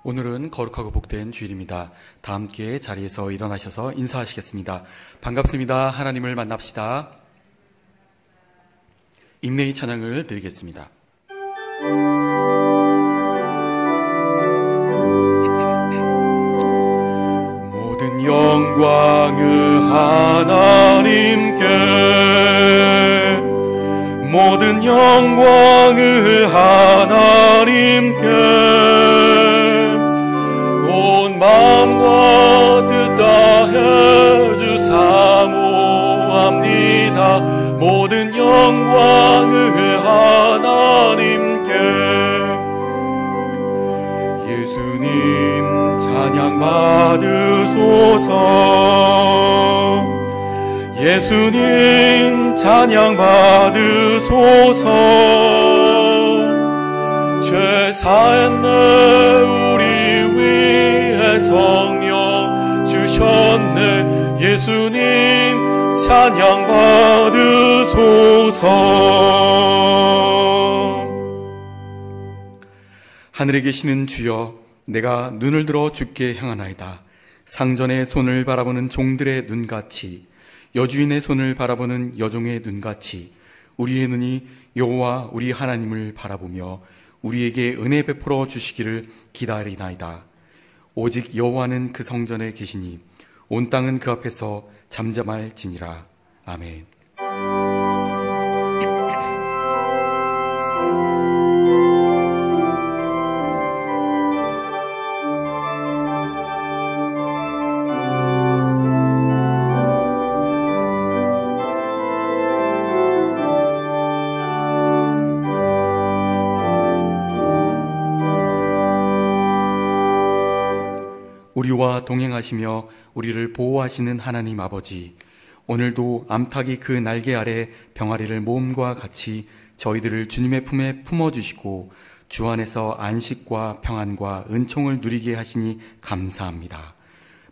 오늘은 거룩하고 복된 주일입니다. 다 함께 자리에서 일어나셔서 인사하시겠습니다. 반갑습니다. 하나님을 만납시다. 임내의 찬양을 드리겠습니다. 모든 영광을 하나님께, 모든 영광을 하나님께, 온 마음과 뜻 다해 주 사모합니다. 모든 영광을 하나님께. 예수님 찬양 받으소서. 예수님 찬양 받으소서. 죄 사했네 우리 위해 성령 주셨네. 예수님 찬양 받으소서. 하늘에 계시는 주여, 내가 눈을 들어 주께 향하나이다. 상전의 손을 바라보는 종들의 눈같이, 여주인의 손을 바라보는 여종의 눈같이 우리의 눈이 여호와 우리 하나님을 바라보며 우리에게 은혜 베풀어 주시기를 기다리나이다. 오직 여호와는 그 성전에 계시니 온 땅은 그 앞에서 잠잠할지니라. 아멘. 우리와 동행하시며 우리를 보호하시는 하나님 아버지, 오늘도 암탉이 그 날개 아래 병아리를 모음과 같이 저희들을 주님의 품에 품어주시고 주 안에서 안식과 평안과 은총을 누리게 하시니 감사합니다.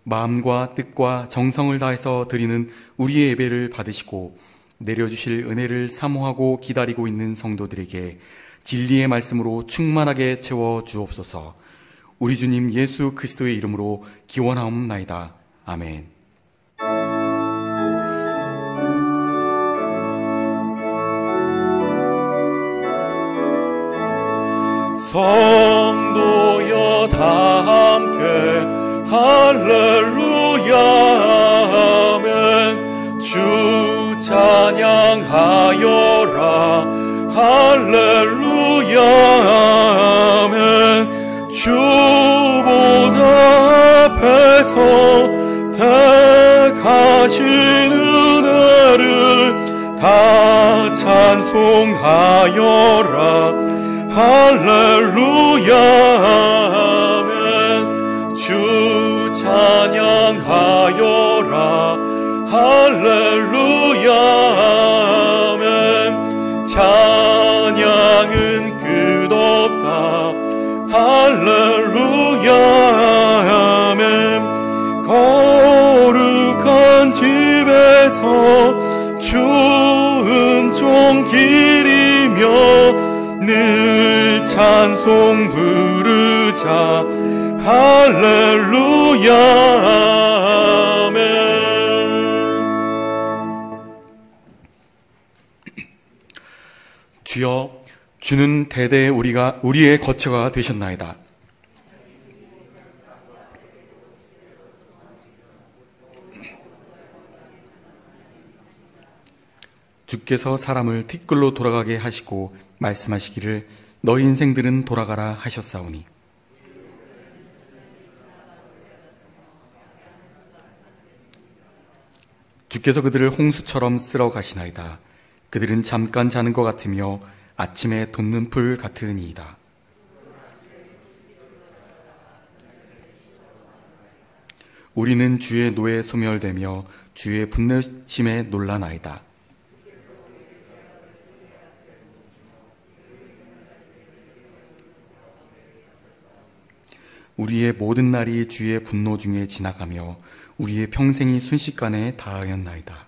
마음과 뜻과 정성을 다해서 드리는 우리의 예배를 받으시고 내려주실 은혜를 사모하고 기다리고 있는 성도들에게 진리의 말씀으로 충만하게 채워 주옵소서. 우리 주님 예수 그리스도의 이름으로 기원하옵나이다. 아멘. 성도여 다 함께 할렐루야 아멘. 주 찬양하여라 할렐루야 아멘. 주 보좌 앞에서 택하신 은혜를 다 찬송하여라 할렐루야 아멘. 주 찬양하여라 할렐루야 아멘. 찬양은 끝없다 할렐루야 아멘. 거룩한 집에서 주 음종 기리며 늘 찬송 부르자 할렐루야 아멘. 주여, 주는 대대 우리의 거처가 되셨나이다. 주께서 사람을 티끌로 돌아가게 하시고 말씀하시기를 너희 인생들은 돌아가라 하셨사오니, 주께서 그들을 홍수처럼 쓸어 가시나이다. 그들은 잠깐 자는 것 같으며 아침에 돋는 풀 같으니이다. 우리는 주의 노에 소멸되며 주의 분노심에 놀라나이다. 우리의 모든 날이 주의 분노 중에 지나가며 우리의 평생이 순식간에 다하였나이다.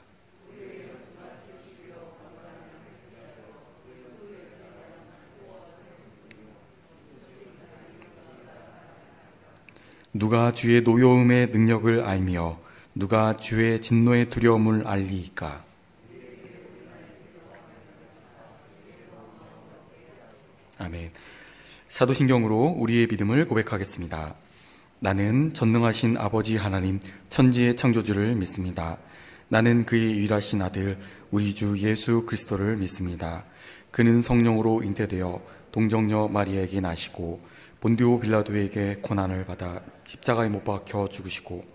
누가 주의 노여움의 능력을 알며 누가 주의 진노의 두려움을 알리이까. 아멘. 사도신경으로 우리의 믿음을 고백하겠습니다. 나는 전능하신 아버지 하나님 천지의 창조주를 믿습니다. 나는 그의 유일하신 아들 우리 주 예수 그리스도를 믿습니다. 그는 성령으로 잉태되어 동정녀 마리아에게 나시고 본디오 빌라도에게 고난을 받아 십자가에 못 박혀 죽으시고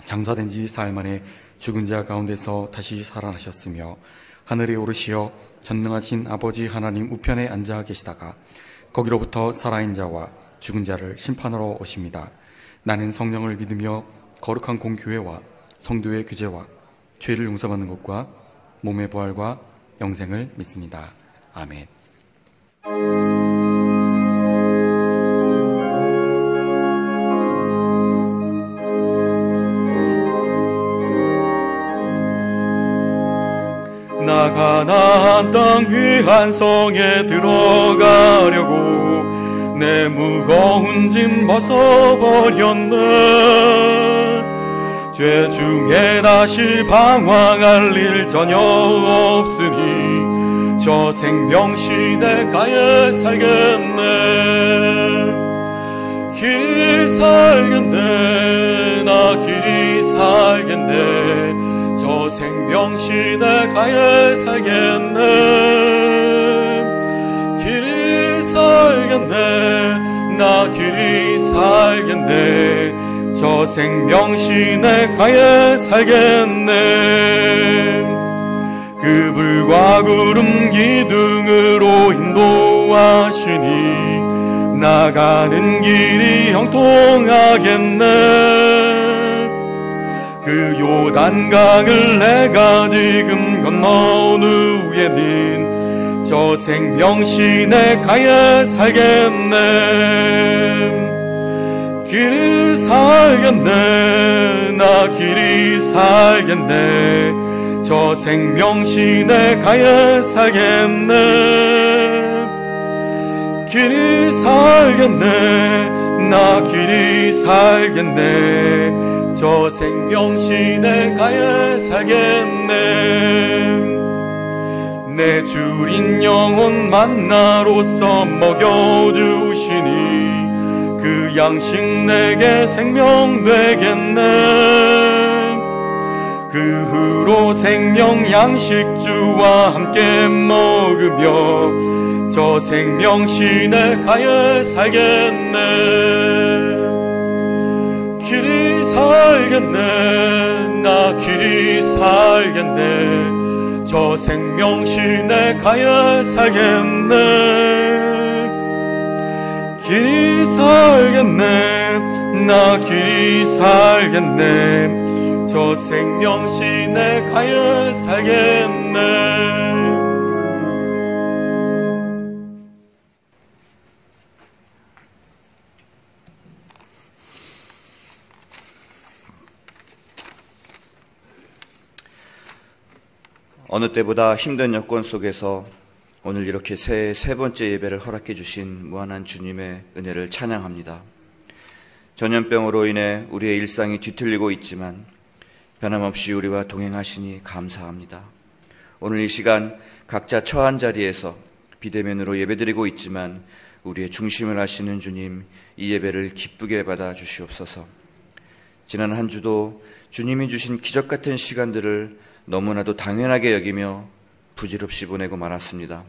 장사된 지 사흘 만에 죽은 자 가운데서 다시 살아나셨으며 하늘에 오르시어 전능하신 아버지 하나님 우편에 앉아 계시다가 거기로부터 살아있는 자와 죽은 자를 심판하러 오십니다. 나는 성령을 믿으며 거룩한 공교회와 성도의 규제와 죄를 용서받는 것과 몸의 부활과 영생을 믿습니다. 아멘. 나 가나안 땅 귀한 성에 들어가려고 내 무거운 짐 벗어버렸네. 죄 중에 다시 방황할 일 전혀 없으니 저 생명시대 가에 살겠네. 길이 살겠네. 나 길이 살겠네. 저 생명시대 가에 살겠네. 길이 살겠네. 나 길이 살겠네. 저 생명시대 가에 살겠네. 그 불과 구름 기둥으로 인도하시니 나가는 길이 형통하겠네. 그 요단강을 내가 지금 건너온 후에는 저 생명시내 가에 살겠네. 길이 살겠네. 나 길이 살겠네. 저 생명시내 가에 살겠네. 길이 살겠네. 나 길이 살겠네. 저 생명시내 가에 살겠네. 내 주린 영혼 만나로서 먹여주시니 그 양식 내게 생명 되겠네. 그 후로 생명 양식주와 함께 먹으며 저 생명시내 가에 살겠네. 길이 살겠네. 나 길이 살겠네. 저 생명시내 가에 살겠네. 길이 살겠네. 나 길이 살겠네. 저 생명시내 가에 살겠네. 어느 때보다 힘든 여건 속에서 오늘 이렇게 새해 세 번째 예배를 허락해 주신 무한한 주님의 은혜를 찬양합니다. 전염병으로 인해 우리의 일상이 뒤틀리고 있지만 변함없이 우리와 동행하시니 감사합니다. 오늘 이 시간 각자 처한 자리에서 비대면으로 예배드리고 있지만 우리의 중심을 하시는 주님, 이 예배를 기쁘게 받아 주시옵소서. 지난 한 주도 주님이 주신 기적 같은 시간들을 너무나도 당연하게 여기며 부질없이 보내고 말았습니다.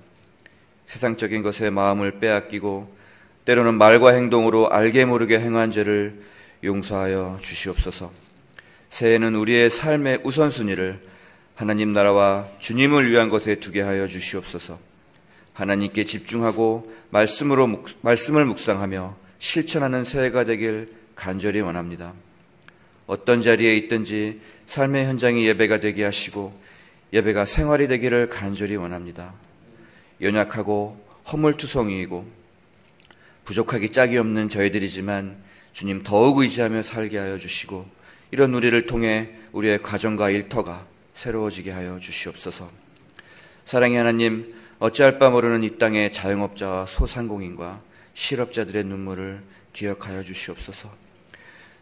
세상적인 것에 마음을 빼앗기고 때로는 말과 행동으로 알게 모르게 행한 죄를 용서하여 주시옵소서. 새해에는 우리의 삶의 우선순위를 하나님 나라와 주님을 위한 것에 두게 하여 주시옵소서. 하나님께 집중하고 말씀을 묵상하며 실천하는 새해가 되길 간절히 원합니다. 어떤 자리에 있든지 삶의 현장이 예배가 되게 하시고 예배가 생활이 되기를 간절히 원합니다. 연약하고 허물투성이이고 부족하기 짝이 없는 저희들이지만 주님 더욱 의지하며 살게 하여 주시고 이런 우리를 통해 우리의 가정과 일터가 새로워지게 하여 주시옵소서. 사랑의 하나님, 어찌할 바 모르는 이 땅의 자영업자와 소상공인과 실업자들의 눈물을 기억하여 주시옵소서.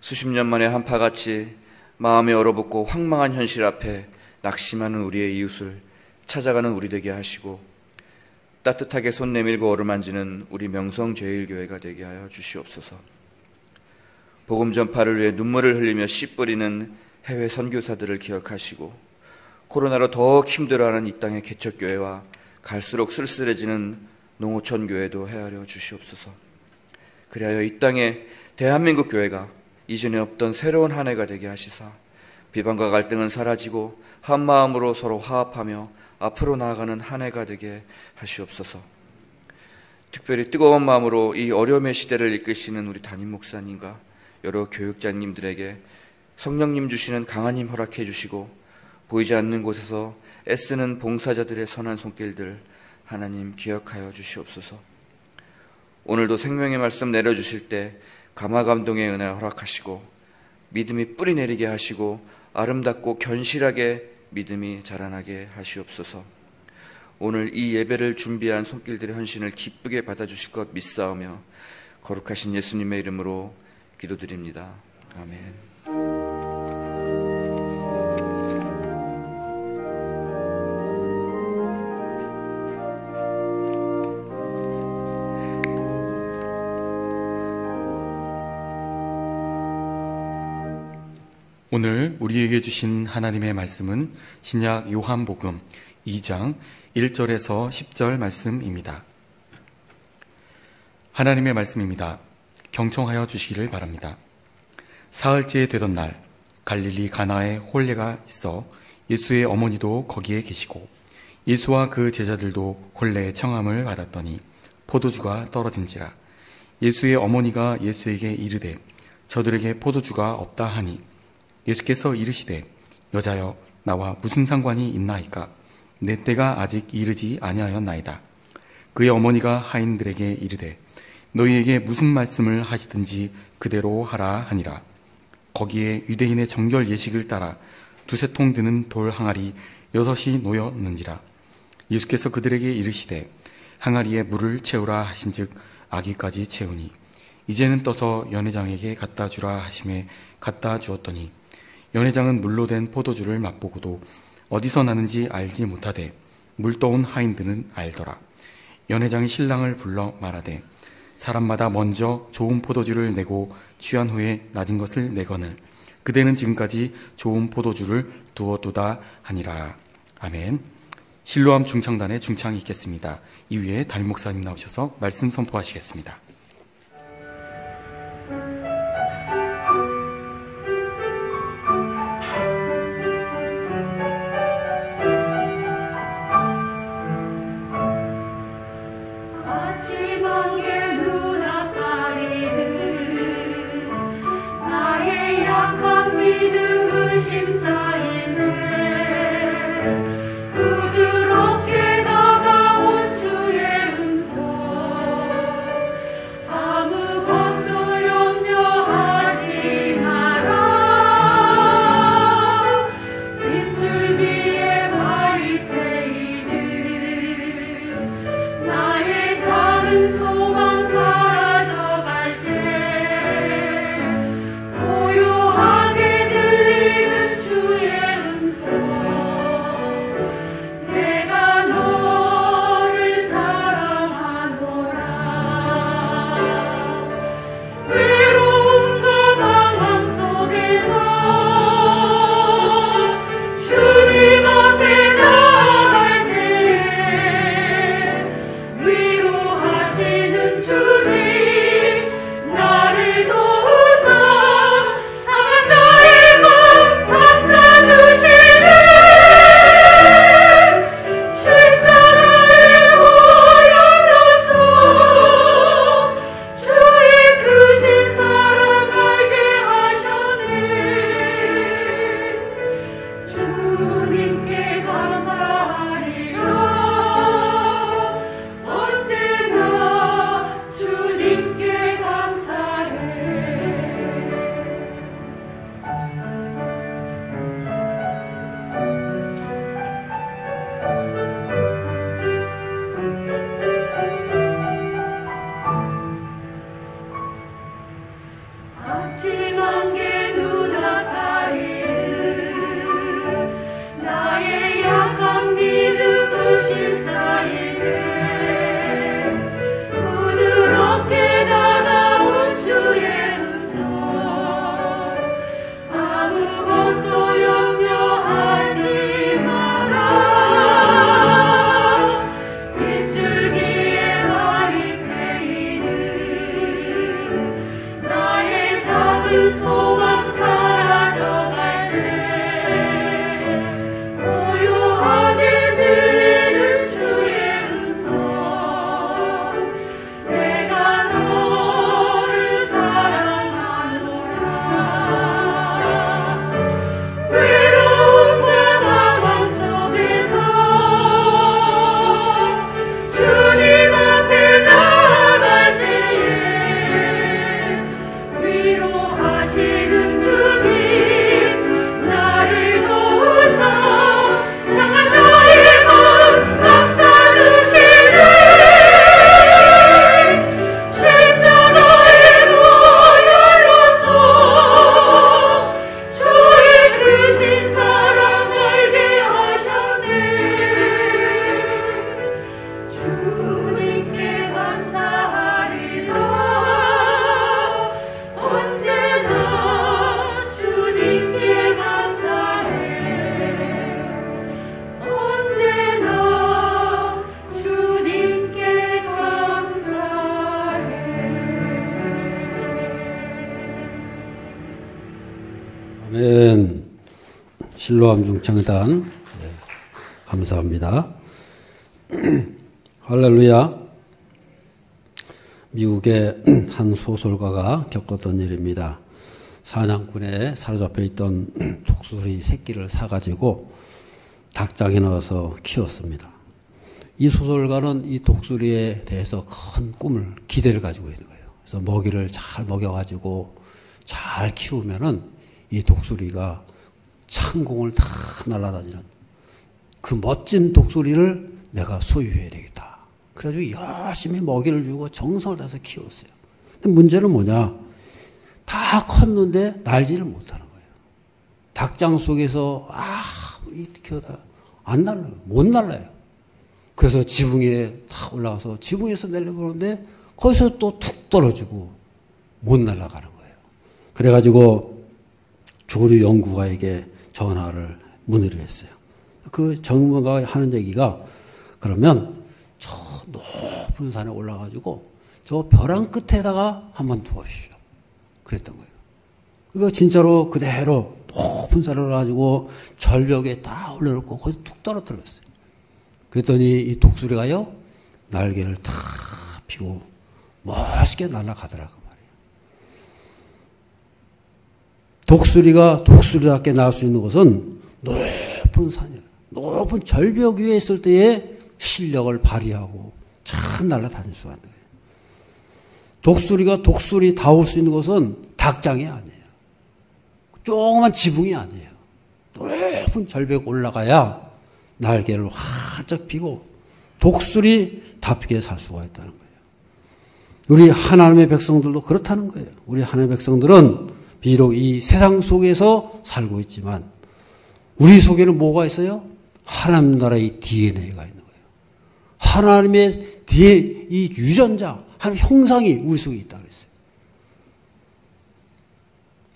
수십 년 만에 한파같이 마음에 얼어붙고 황망한 현실 앞에 낙심하는 우리의 이웃을 찾아가는 우리 되게 하시고, 따뜻하게 손 내밀고 어루만지는 우리 명성제일교회가 되게 하여 주시옵소서. 복음 전파를 위해 눈물을 흘리며 씨 뿌리는 해외 선교사들을 기억하시고, 코로나로 더욱 힘들어하는 이 땅의 개척교회와 갈수록 쓸쓸해지는 농어촌 교회도 헤아려 주시옵소서. 그리하여 이 땅에 대한민국 교회가 이전에 없던 새로운 한 해가 되게 하시사 비방과 갈등은 사라지고 한 마음으로 서로 화합하며 앞으로 나아가는 한 해가 되게 하시옵소서. 특별히 뜨거운 마음으로 이 어려움의 시대를 이끄시는 우리 담임 목사님과 여러 교육자님들에게 성령님 주시는 강한 힘 허락해 주시고, 보이지 않는 곳에서 애쓰는 봉사자들의 선한 손길들 하나님 기억하여 주시옵소서. 오늘도 생명의 말씀 내려주실 때 감화감동의 은혜 허락하시고, 믿음이 뿌리 내리게 하시고, 아름답고 견실하게 믿음이 자라나게 하시옵소서. 오늘 이 예배를 준비한 손길들의 헌신을 기쁘게 받아주실 것 믿사오며 거룩하신 예수님의 이름으로 기도드립니다. 아멘. 오늘 우리에게 주신 하나님의 말씀은 신약 요한복음 2장 1절에서 10절 말씀입니다. 하나님의 말씀입니다. 경청하여 주시기를 바랍니다. 사흘째 되던 날 갈릴리 가나에 혼례가 있어 예수의 어머니도 거기에 계시고 예수와 그 제자들도 혼례의 청함을 받았더니 포도주가 떨어진지라. 예수의 어머니가 예수에게 이르되 저들에게 포도주가 없다 하니 예수께서 이르시되 여자여 나와 무슨 상관이 있나이까? 내 때가 아직 이르지 아니하였나이다. 그의 어머니가 하인들에게 이르되 너희에게 무슨 말씀을 하시든지 그대로 하라 하니라. 거기에 유대인의 정결 예식을 따라 두세 통 드는 돌 항아리 6이 놓였는지라. 예수께서 그들에게 이르시되 항아리에 물을 채우라 하신즉 아기까지 채우니 이제는 떠서 연회장에게 갖다 주라 하심에 갖다 주었더니 연회장은 물로 된 포도주를 맛보고도 어디서 나는지 알지 못하되 물 떠온 하인들은 알더라. 연회장이 신랑을 불러 말하되 사람마다 먼저 좋은 포도주를 내고 취한 후에 낮은 것을 내거늘 그대는 지금까지 좋은 포도주를 두었도다 하니라. 아멘. 실로암 중창단의 중창이 있겠습니다. 이후에 담임 목사님 나오셔서 말씀 선포하시겠습니다. 부드럽게 다가온 주의 음성 실로암 중창단 감사합니다. 할렐루야. 미국의 한 소설가가 겪었던 일입니다. 사냥꾼에 사로잡혀 있던 독수리 새끼를 사가지고 닭장에 넣어서 키웠습니다. 이 소설가는 이 독수리에 대해서 큰 꿈을, 기대를 가지고 있는 거예요. 그래서 먹이를 잘 먹여가지고 잘 키우면은 이 독수리가 창공을 다 날아다니는 그 멋진 독수리를 내가 소유해야 되겠다. 그래가지고 열심히 먹이를 주고 정성을 다해서 키웠어요. 근데 문제는 뭐냐? 다 컸는데 날지를 못하는 거예요. 닭장 속에서 이렇게 키우다가 안 날라요. 못 날라요. 그래서 지붕에 다 올라가서 지붕에서 내려보는데 거기서 또 툭 떨어지고 못 날아가는 거예요. 그래가지고 조류 연구가에게 전화를 문의를 했어요. 그 전문가가 하는 얘기가 그러면 저 높은 산에 올라가지고 저 벼랑 끝에다가 한번 두어주시오. 그랬던 거예요. 그러니까 진짜로 그대로 높은 산을 올라가지고 절벽에 딱 올려놓고 거기서 툭 떨어뜨렸어요. 그랬더니 이 독수리가요, 날개를 탁 펴고 멋있게 날아가더라고 말이에요. 독수리가 독수리답게 날 수 있는 것은 높은 산이에요. 높은 절벽 위에 있을 때의 실력을 발휘하고 참 날아다닐 수가 있는 거예요. 독수리가 독수리다울 수 있는 것은 닭장이 아니에요. 조그만 지붕이 아니에요. 높은 절벽 올라가야 날개를 활짝 펴고 독수리답게 살 수가 있다는 거예요. 우리 하나님의 백성들도 그렇다는 거예요. 우리 하나님의 백성들은 비록 이 세상 속에서 살고 있지만 우리 속에는 뭐가 있어요? 하나님 나라의 DNA가 있는 거예요. 하나님의 이 유전자, 하나님의 형상이 우리 속에 있다고 했어요.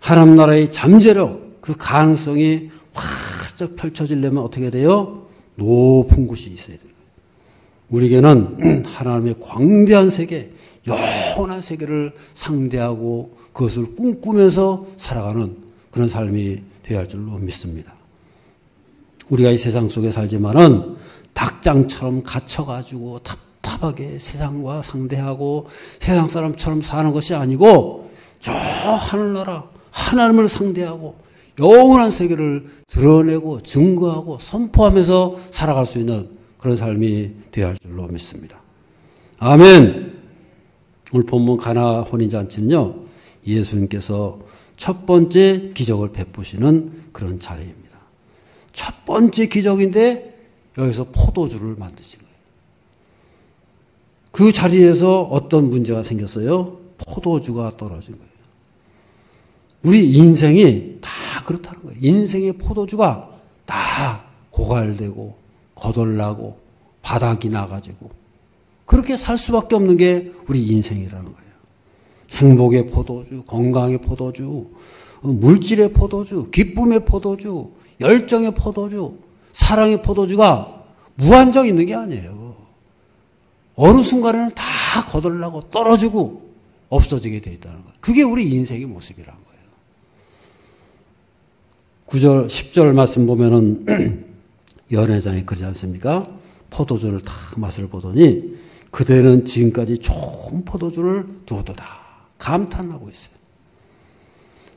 하나님 나라의 잠재력, 그 가능성이 활짝 펼쳐지려면 어떻게 돼요? 높은 곳이 있어야 돼요. 우리에게는 하나님의 광대한 세계, 영원한 세계를 상대하고 그것을 꿈꾸면서 살아가는 그런 삶이 되어야 할 줄로 믿습니다. 우리가 이 세상 속에 살지만은 닭장처럼 갇혀가지고 답답하게 세상과 상대하고 세상 사람처럼 사는 것이 아니고 저 하늘나라 하나님을 상대하고 영원한 세계를 드러내고 증거하고 선포하면서 살아갈 수 있는 그런 삶이 되어야 할 줄로 믿습니다. 아멘. 오늘 본문 가나 혼인잔치는요, 예수님께서 첫 번째 기적을 베푸시는 그런 자리입니다. 첫 번째 기적인데 여기서 포도주를 만드신 거예요. 그 자리에서 어떤 문제가 생겼어요? 포도주가 떨어진 거예요. 우리 인생이 다 그렇다는 거예요. 인생의 포도주가 다 고갈되고 거덜나고 바닥이 나가지고 그렇게 살 수밖에 없는 게 우리 인생이라는 거예요. 행복의 포도주, 건강의 포도주, 물질의 포도주, 기쁨의 포도주, 열정의 포도주, 사랑의 포도주가 무한정 있는 게 아니에요. 어느 순간에는 다 거덜나고 떨어지고 없어지게 되어 있다는 거예요. 그게 우리 인생의 모습이라는 거예요. 9절, 10절 말씀 보면은 연회장에 그러지 않습니까? 포도주를 다 맛을 보더니 그대는 지금까지 좋은 포도주를 두었도다. 감탄하고 있어요.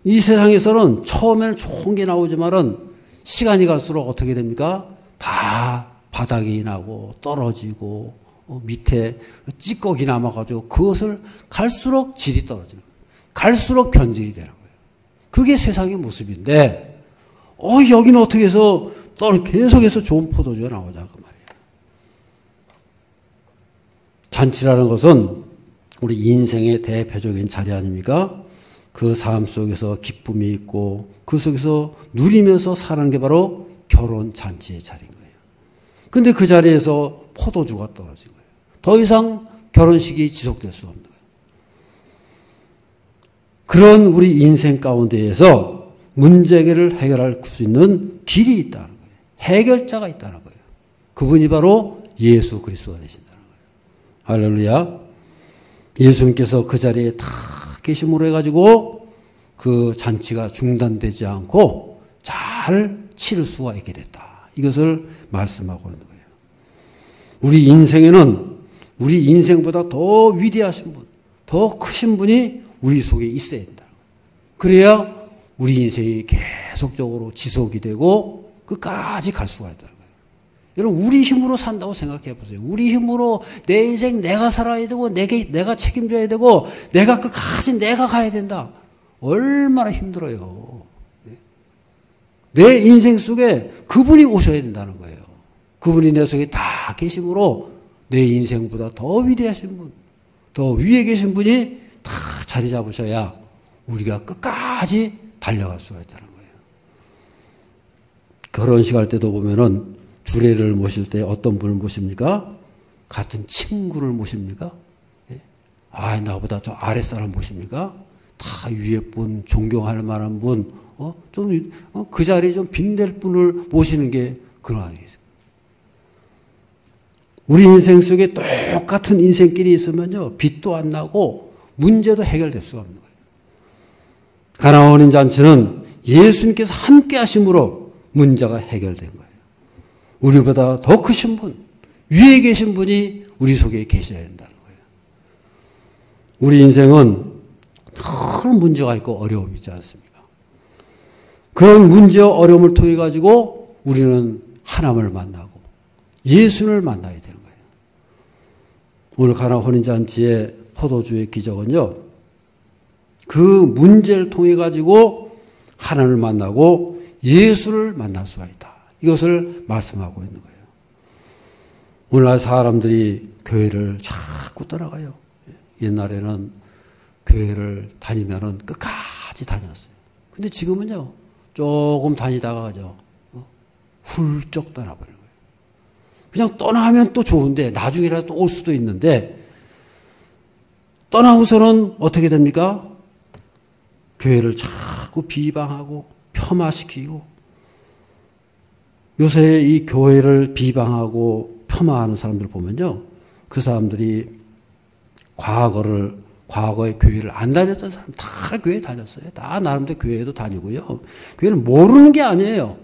이 세상에서는 처음에는 좋은 게 나오지만은 시간이 갈수록 어떻게 됩니까? 다 바닥이 나고 떨어지고 밑에 찌꺼기 남아가지고 그것을 갈수록 질이 떨어지는 거예요. 갈수록 변질이 되는 거예요. 그게 세상의 모습인데 여기는 어떻게 해서 계속해서 좋은 포도주가 나오자 그 말이에요. 잔치라는 것은 우리 인생의 대표적인 자리 아닙니까? 그 삶 속에서 기쁨이 있고 그 속에서 누리면서 사는 게 바로 결혼 잔치의 자리인 거예요. 그런데 그 자리에서 포도주가 떨어진 거예요. 더 이상 결혼식이 지속될 수가 없는 거예요. 그런 우리 인생 가운데에서 문제를 해결할 수 있는 길이 있다는 거예요. 해결자가 있다는 거예요. 그분이 바로 예수 그리스도가 되신다는 거예요. 할렐루야. 예수님께서 그 자리에 다 계심으로 해가지고 그 잔치가 중단되지 않고 잘 치를 수가 있게 됐다. 이것을 말씀하고 있는 거예요. 우리 인생에는 우리 인생보다 더 위대하신 분, 더 크신 분이 우리 속에 있어야 된다. 그래야 우리 인생이 계속적으로 지속이 되고 끝까지 갈 수가 있다는 거예요. 여러분, 우리 힘으로 산다고 생각해 보세요. 우리 힘으로 내 인생 내가 살아야 되고 내가 책임져야 되고 내가 끝까지 내가 가야 된다. 얼마나 힘들어요. 내 인생 속에 그분이 오셔야 된다는 거예요. 그분이 내 속에 다 계심으로 내 인생보다 더 위대하신 분, 더 위에 계신 분이 다 자리 잡으셔야 우리가 끝까지 달려갈 수가 있다는 거예요. 결혼식 할 때도 보면은 주례를 모실 때 어떤 분을 모십니까? 같은 친구를 모십니까? 아, 나보다 저 아랫사람 모십니까? 다 위에 분, 존경할 만한 분, 그 자리에 좀 빛낼 분을 모시는 게 그런 아니겠어요? 우리 인생 속에 똑같은 인생길이 있으면요, 빛도 안 나고 문제도 해결될 수가 없는 거예요. 가나 혼인 잔치는 예수님께서 함께 하심으로 문제가 해결된 거예요. 우리보다 더 크신 분, 위에 계신 분이 우리 속에 계셔야 된다는 거예요. 우리 인생은 큰 문제가 있고 어려움이 있지 않습니까? 그런 문제와 어려움을 통해 가지고 우리는 하나님을 만나고 예수를 만나야 되는 거예요. 오늘 가나 혼인잔치의 포도주의 기적은요, 그 문제를 통해 가지고 하나님을 만나고 예수를 만날 수가 있다. 이것을 말씀하고 있는 거예요. 오늘날 사람들이 교회를 자꾸 떠나가요. 옛날에는 교회를 다니면은 끝까지 다녔어요. 근데 지금은요, 조금 다니다가죠, 훌쩍 떠나버리는 거예요. 그냥 떠나면 또 좋은데, 나중에라도 또 올 수도 있는데, 떠나고서는 어떻게 됩니까? 교회를 자꾸 비방하고, 폄하시키고, 요새 이 교회를 비방하고, 폄하하는 사람들 보면요, 그 사람들이 과거에 교회를 안 다녔던 사람 다 교회 다녔어요. 다 나름대로 교회도 다니고요. 교회는 모르는 게 아니에요.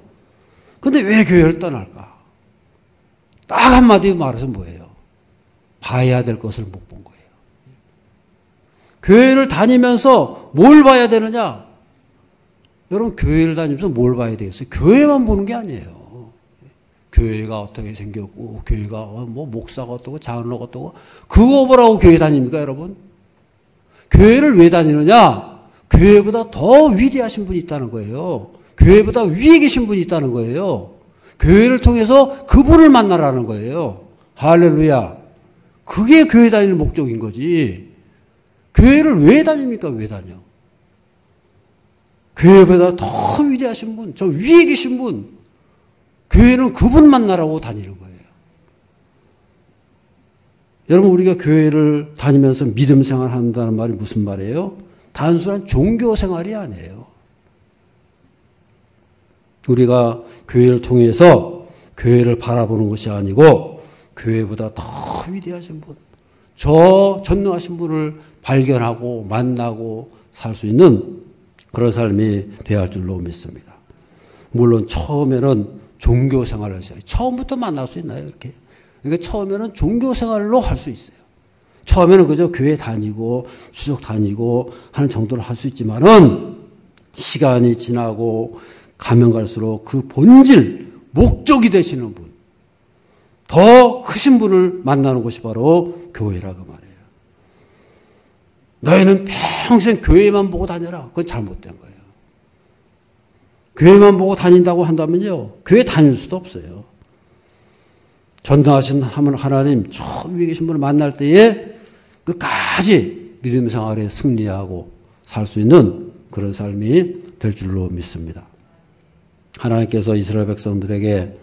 근데 왜 교회를 떠날까? 딱 한마디 말해서 뭐예요? 봐야 될 것을 못 본 거예요. 교회를 다니면서 뭘 봐야 되느냐? 여러분, 교회를 다니면서 뭘 봐야 되겠어요? 교회만 보는 게 아니에요. 교회가 어떻게 생겼고, 교회가 뭐 목사가 어떻고, 장로가 어떻고, 그거 보라고 교회 다닙니까, 여러분? 교회를 왜 다니느냐? 교회보다 더 위대하신 분이 있다는 거예요. 교회보다 위에 계신 분이 있다는 거예요. 교회를 통해서 그분을 만나라는 거예요. 할렐루야. 그게 교회 다니는 목적인 거지. 교회를 왜 다닙니까? 왜 다녀? 교회보다 더 위대하신 분, 저 위에 계신 분, 교회는 그분 만나라고 다니는 거예요. 여러분, 우리가 교회를 다니면서 믿음 생활 한다는 말이 무슨 말이에요? 단순한 종교 생활이 아니에요. 우리가 교회를 통해서 교회를 바라보는 것이 아니고 교회보다 더 위대하신 분, 저 전능하신 분을 발견하고 만나고 살 수 있는 그런 삶이 되어야 할 줄로 믿습니다. 물론 처음에는 종교 생활을 했어요. 처음부터 만날 수 있나요? 이렇게. 그러니까 처음에는 종교 생활로 할 수 있어요. 처음에는 그저 교회 다니고 수족 다니고 하는 정도로 할 수 있지만은 시간이 지나고 가면 갈수록 그 본질, 목적이 되시는 분, 더 크신 분을 만나는 곳이 바로 교회라고 말해요. 너희는 평생 교회만 보고 다녀라. 그건 잘못된 거예요. 교회만 보고 다닌다고 한다면요, 교회 다닐 수도 없어요. 전능하신 하나님, 저 위에 계신 분을 만날 때에 끝까지 믿음 생활에 승리하고 살 수 있는 그런 삶이 될 줄로 믿습니다. 하나님께서 이스라엘 백성들에게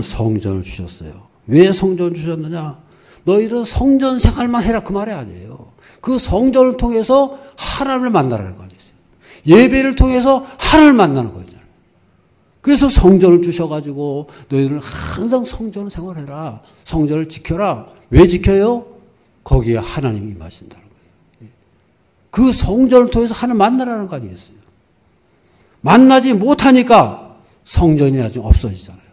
성전을 주셨어요. 왜 성전을 주셨느냐? 너희는 성전 생활만 해라, 그 말이 아니에요. 그 성전을 통해서 하나님을 만나라는 거 아니겠어요? 예배를 통해서 하나님을 만나는 거잖아요. 그래서 성전을 주셔가지고 너희들은 항상 성전을 생활해라. 성전을 지켜라. 왜 지켜요? 거기에 하나님이 임하신다는 거예요. 그 성전을 통해서 하나님 만나라는 거 아니겠어요? 만나지 못하니까 성전이 나중에 없어지잖아요.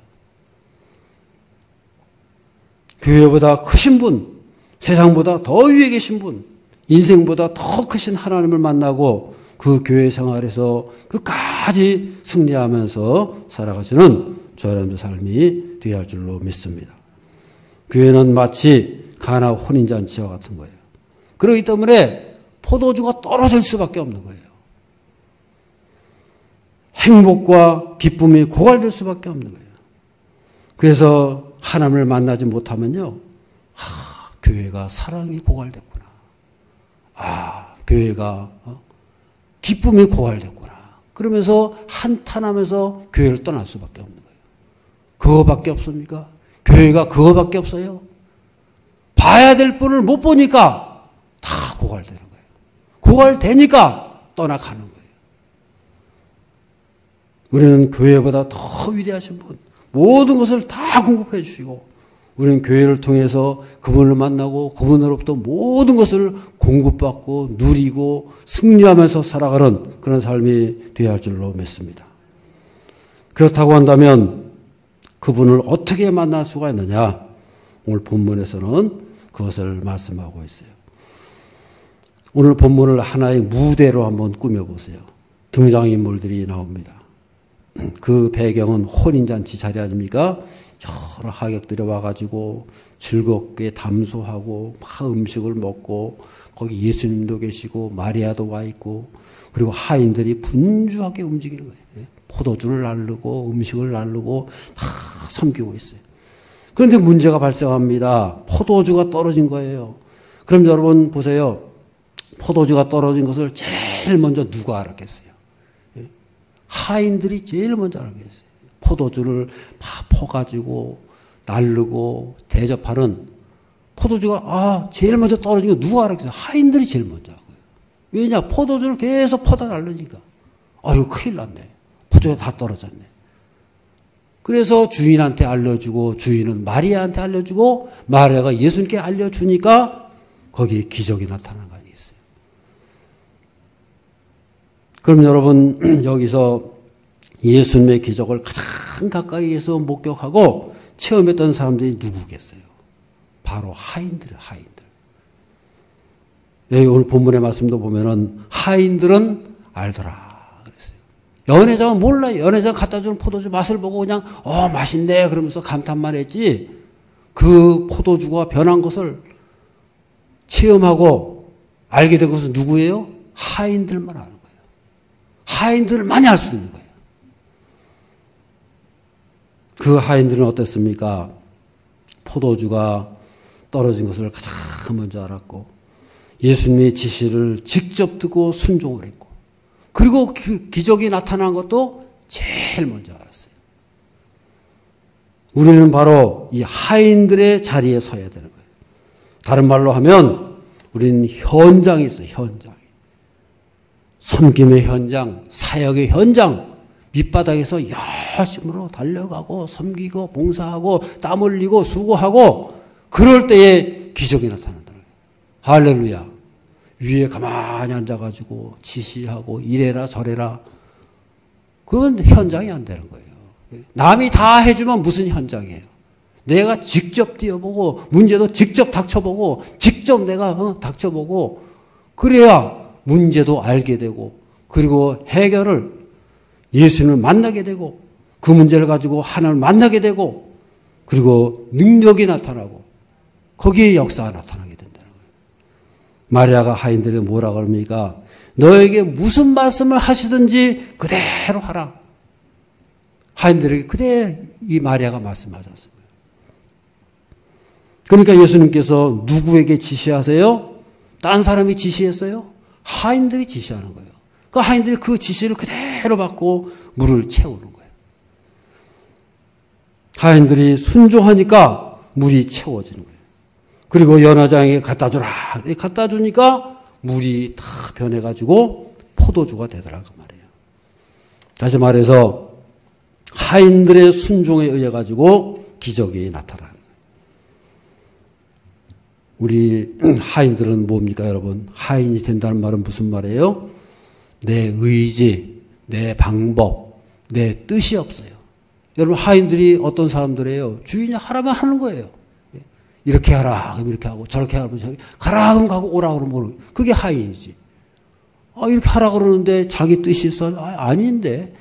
교회보다 크신 분, 세상보다 더 위에 계신 분, 인생보다 더 크신 하나님을 만나고 그 교회 생활에서 끝까지 승리하면서 살아가시는 저와 여러분의 삶이 되어야 할 줄로 믿습니다. 교회는 마치 가나 혼인잔치와 같은 거예요. 그렇기 때문에 포도주가 떨어질 수밖에 없는 거예요. 행복과 기쁨이 고갈될 수밖에 없는 거예요. 그래서 하나님을 만나지 못하면요, 교회가 사랑이 고갈됐구나. 교회가 기쁨이 고갈됐구나. 그러면서 한탄하면서 교회를 떠날 수밖에 없는 거예요. 그거밖에 없습니까? 교회가 그거밖에 없어요. 봐야 될 분을 못 보니까 다 고갈되는 거예요. 고갈되니까 떠나가는 거예요. 우리는 교회보다 더 위대하신 분, 모든 것을 다 공급해 주시고, 우리는 교회를 통해서 그분을 만나고 그분으로부터 모든 것을 공급받고 누리고 승리하면서 살아가는 그런 삶이 되어야 할 줄로 믿습니다. 그렇다고 한다면 그분을 어떻게 만날 수가 있느냐? 오늘 본문에서는 그것을 말씀하고 있어요. 오늘 본문을 하나의 무대로 한번 꾸며보세요. 등장인물들이 나옵니다. 그 배경은 혼인잔치 자리 아닙니까? 여러 하객들이 와가지고 즐겁게 담소하고 막 음식을 먹고 거기 예수님도 계시고 마리아도 와 있고 그리고 하인들이 분주하게 움직이는 거예요. 포도주를 나르고 음식을 나르고 다 섬기고 있어요. 그런데 문제가 발생합니다. 포도주가 떨어진 거예요. 그럼 여러분 보세요. 포도주가 떨어진 것을 제일 먼저 누가 알았겠어요? 하인들이 제일 먼저 알았겠어요. 포도주를 막 퍼가지고 나르고 대접하는 포도주가 제일 먼저 떨어진 거 누가 알았겠어요? 하인들이 제일 먼저 하고요. 왜냐? 포도주를 계속 퍼다 나르니까. 이거 큰일 났네. 포도주가 다 떨어졌네. 그래서 주인한테 알려주고 주인은 마리아한테 알려주고 마리아가 예수님께 알려주니까 거기에 기적이 나타나는 거 아니겠어요? 그럼 여러분 여기서 예수님의 기적을 가장 가까이에서 목격하고 체험했던 사람들이 누구겠어요? 바로 하인들이에요. 하인들. 여기 오늘 본문의 말씀도 보면은 하인들은 알더라 그랬어요. 연회장은 몰라요. 연회장 갖다 주는 포도주 맛을 보고 그냥 맛있네 그러면서 감탄만 했지 그 포도주가 변한 것을 체험하고 알게 된 것은 누구예요? 하인들만 아는 거예요. 하인들만이 알 수 있는 거예요. 그 하인들은 어땠습니까? 포도주가 떨어진 것을 가장 먼저 알았고 예수님의 지시를 직접 듣고 순종을 했고 그리고 그 기적이 나타난 것도 제일 먼저 알았어요. 우리는 바로 이 하인들의 자리에 서야 되는 거예요. 다른 말로 하면 우리는 현장에 있어요. 현장에. 섬김의 현장, 사역의 현장, 밑바닥에서 열심으로 달려가고 섬기고 봉사하고 땀 흘리고 수고하고 그럴 때에 기적이 나타난다는 거예요. 할렐루야. 위에 가만히 앉아가지고 지시하고 이래라 저래라 그건 현장이 안 되는 거예요. 남이 다 해주면 무슨 현장이에요. 내가 직접 뛰어보고 문제도 직접 닥쳐보고 직접 내가 닥쳐보고 그래야 문제도 알게 되고 그리고 해결을 예수님을 만나게 되고 그 문제를 가지고 하나님을 만나게 되고 그리고 능력이 나타나고 거기에 역사가 나타나게 된다는 거예요. 마리아가 하인들에게 뭐라 그럽니까? 너에게 무슨 말씀을 하시든지 그대로 하라. 하인들에게 그대로 이 마리아가 말씀하지 않습니다. 그러니까 예수님께서 누구에게 지시하세요? 딴 사람이 지시했어요? 하인들이 지시하는 거예요. 그 하인들이 그 지시를 그대로 받고 물을 채우는 거예요. 하인들이 순종하니까 물이 채워지는 거예요. 그리고 연회장에 갖다 주라. 갖다 주니까 물이 다 변해가지고 포도주가 되더라고 말이에요. 다시 말해서 하인들의 순종에 의해 가지고 기적이 나타나는 거예요. 우리 하인들은 뭡니까 여러분? 하인이 된다는 말은 무슨 말이에요? 내 의지, 내 방법, 내 뜻이 없어요. 여러분, 하인들이 어떤 사람들이에요? 주인이 하라면 하는 거예요. 이렇게 하라, 그럼 이렇게 하고, 저렇게 하면 저렇게, 가라, 그럼 가고, 오라, 그러면 오는. 그게 하인이지. 이렇게 하라 그러는데 자기 뜻이 있어? 아닌데.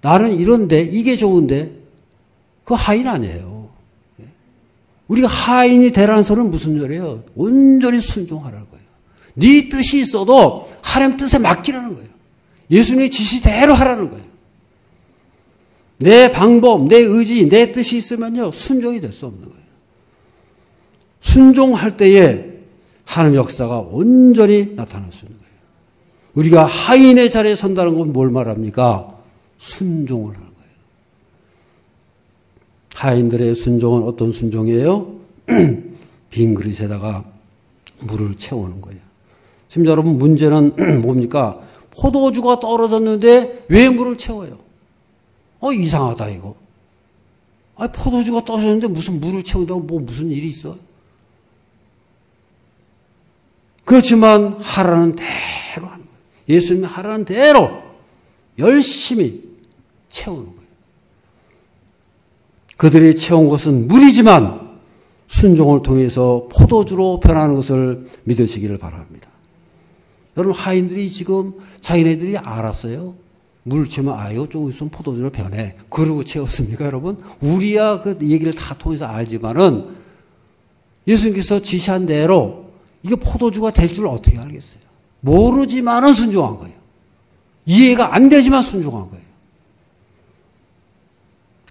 나는 이런데, 이게 좋은데. 그거 하인 아니에요. 우리가 하인이 되라는 소리는 무슨 소리예요? 온전히 순종하라는 거예요. 네 뜻이 있어도 하나님 뜻에 맡기라는 거예요. 예수님의 지시대로 하라는 거예요. 내 방법, 내 의지, 내 뜻이 있으면요, 순종이 될 수 없는 거예요. 순종할 때에 하나님 역사가 온전히 나타날 수 있는 거예요. 우리가 하인의 자리에 선다는 건 뭘 말합니까? 순종을 하는 거예요. 하인들의 순종은 어떤 순종이에요? 빈 그릇에다가 물을 채우는 거예요. 지금 여러분, 문제는 뭡니까? 포도주가 떨어졌는데 왜 물을 채워요? 이상하다 이거. 포도주가 떨어졌는데 무슨 물을 채운다고 뭐 무슨 일이 있어? 그렇지만 하라는 대로 하는 거예요. 예수님이 하라는 대로 열심히 채우는 거예요. 그들이 채운 것은 물이지만 순종을 통해서 포도주로 변하는 것을 믿으시기를 바랍니다. 여러분, 하인들이 지금 자기네들이 알았어요. 물 채우면 이거 조금 있으면 포도주로 변해. 그러고 채웠습니까, 여러분? 우리야 그 얘기를 다 통해서 알지만은 예수님께서 지시한 대로 이게 포도주가 될 줄 어떻게 알겠어요? 모르지만은 순종한 거예요. 이해가 안 되지만 순종한 거예요.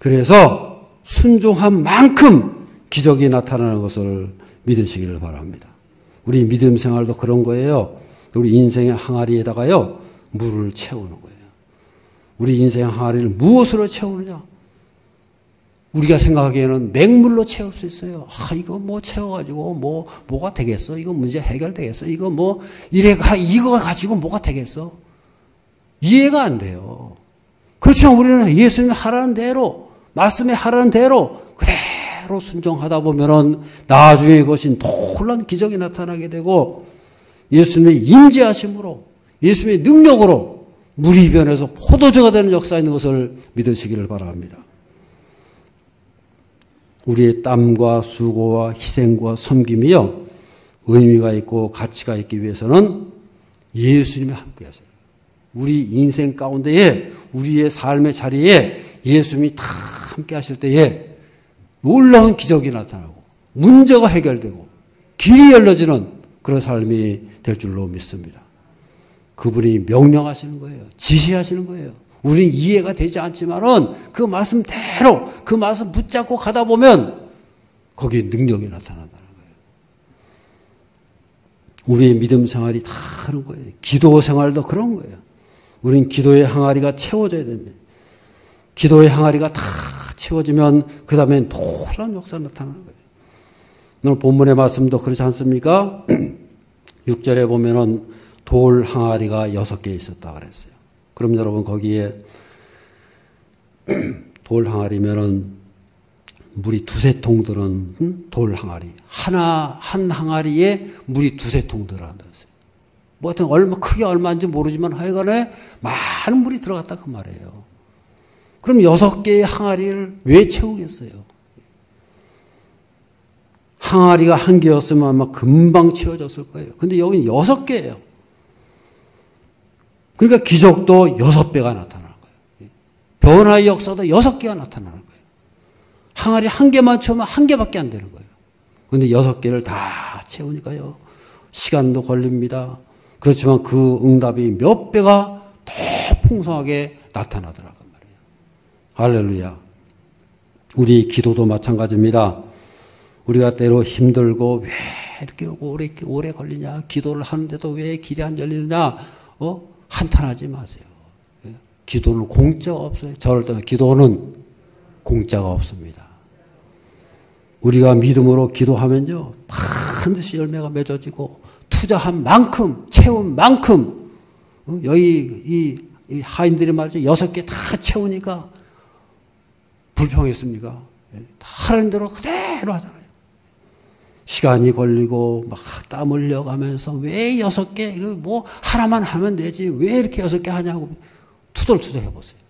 그래서 순종한 만큼 기적이 나타나는 것을 믿으시기를 바랍니다. 우리 믿음 생활도 그런 거예요. 우리 인생의 항아리에다가요, 물을 채우는 거예요. 우리 인생의 항아리를 무엇으로 채우느냐? 우리가 생각하기에는 맹물로 채울 수 있어요. 이거 뭐 채워가지고 뭐가 되겠어? 이거 문제 해결되겠어? 이거 이거 가지고 뭐가 되겠어? 이해가 안 돼요. 그렇지만 우리는 예수님이 하라는 대로, 말씀에 하라는 대로 그대로 순종하다 보면은 나중에 그것이 놀라운 기적이 나타나게 되고 예수님의 임재하심으로, 예수님의 능력으로 물이 변해서 포도주가 되는 역사가 있는 것을 믿으시기를 바랍니다. 우리의 땀과 수고와 희생과 섬김이요, 의미가 있고 가치가 있기 위해서는 예수님이 함께 하세요. 우리 인생 가운데에, 우리의 삶의 자리에 예수님이 다 함께 하실 때에 놀라운 기적이 나타나고 문제가 해결되고 길이 열려지는 그런 삶이 될 줄로 믿습니다. 그분이 명령하시는 거예요. 지시하시는 거예요. 우리는 이해가 되지 않지만은 그 말씀대로 그 말씀 붙잡고 가다 보면 거기에 능력이 나타난다는 거예요. 우리의 믿음 생활이 다 그런 거예요. 기도 생활도 그런 거예요. 우리는 기도의 항아리가 채워져야 됩니다. 기도의 항아리가 다 채워지면 그 다음에 놀라운 역사가 나타나는 거예요. 오늘 본문의 말씀도 그렇지 않습니까? 6절에 보면은 돌 항아리가 6개 있었다 그랬어요. 그럼 여러분, 거기에 돌 항아리면은 물이 두세 통 들은 돌 항아리. 한 항아리에 물이 두세 통 들어간다 했어요. 뭐 하여튼 크게 얼마인지 모르지만 하여간에 많은 물이 들어갔다 그 말이에요. 그럼 6개의 항아리를 왜 채우겠어요? 항아리가 한 개였으면 아마 금방 채워졌을 거예요. 근데 여기는 6개예요. 그러니까 기적도 6배가 나타나는 거예요. 변화의 역사도 6개가 나타나는 거예요. 항아리 한 개만 채우면 1개밖에 안 되는 거예요. 그런데 6개를 다 채우니까요, 시간도 걸립니다. 그렇지만 그 응답이 몇 배가 더 풍성하게 나타나더라고요. 할렐루야. 우리 기도도 마찬가지입니다. 우리가 때로 힘들고 왜 이렇게 오래 걸리냐, 기도를 하는데도 왜 길이 안 열리느냐, 한탄하지 마세요. 기도는 공짜가 없어요. 저럴 때 기도는 공짜가 없습니다. 우리가 믿음으로 기도하면요, 반드시 열매가 맺어지고 투자한 만큼, 채운 만큼, 여기 이 하인들이 말이죠, 6개 다 채우니까 불평했습니까? 하라는 대로 그대로 하잖아요. 시간이 걸리고 막 땀 흘려가면서 왜 6개, 뭐 하나만 하면 되지 왜 이렇게 6개 하냐고 투덜투덜 해보세요.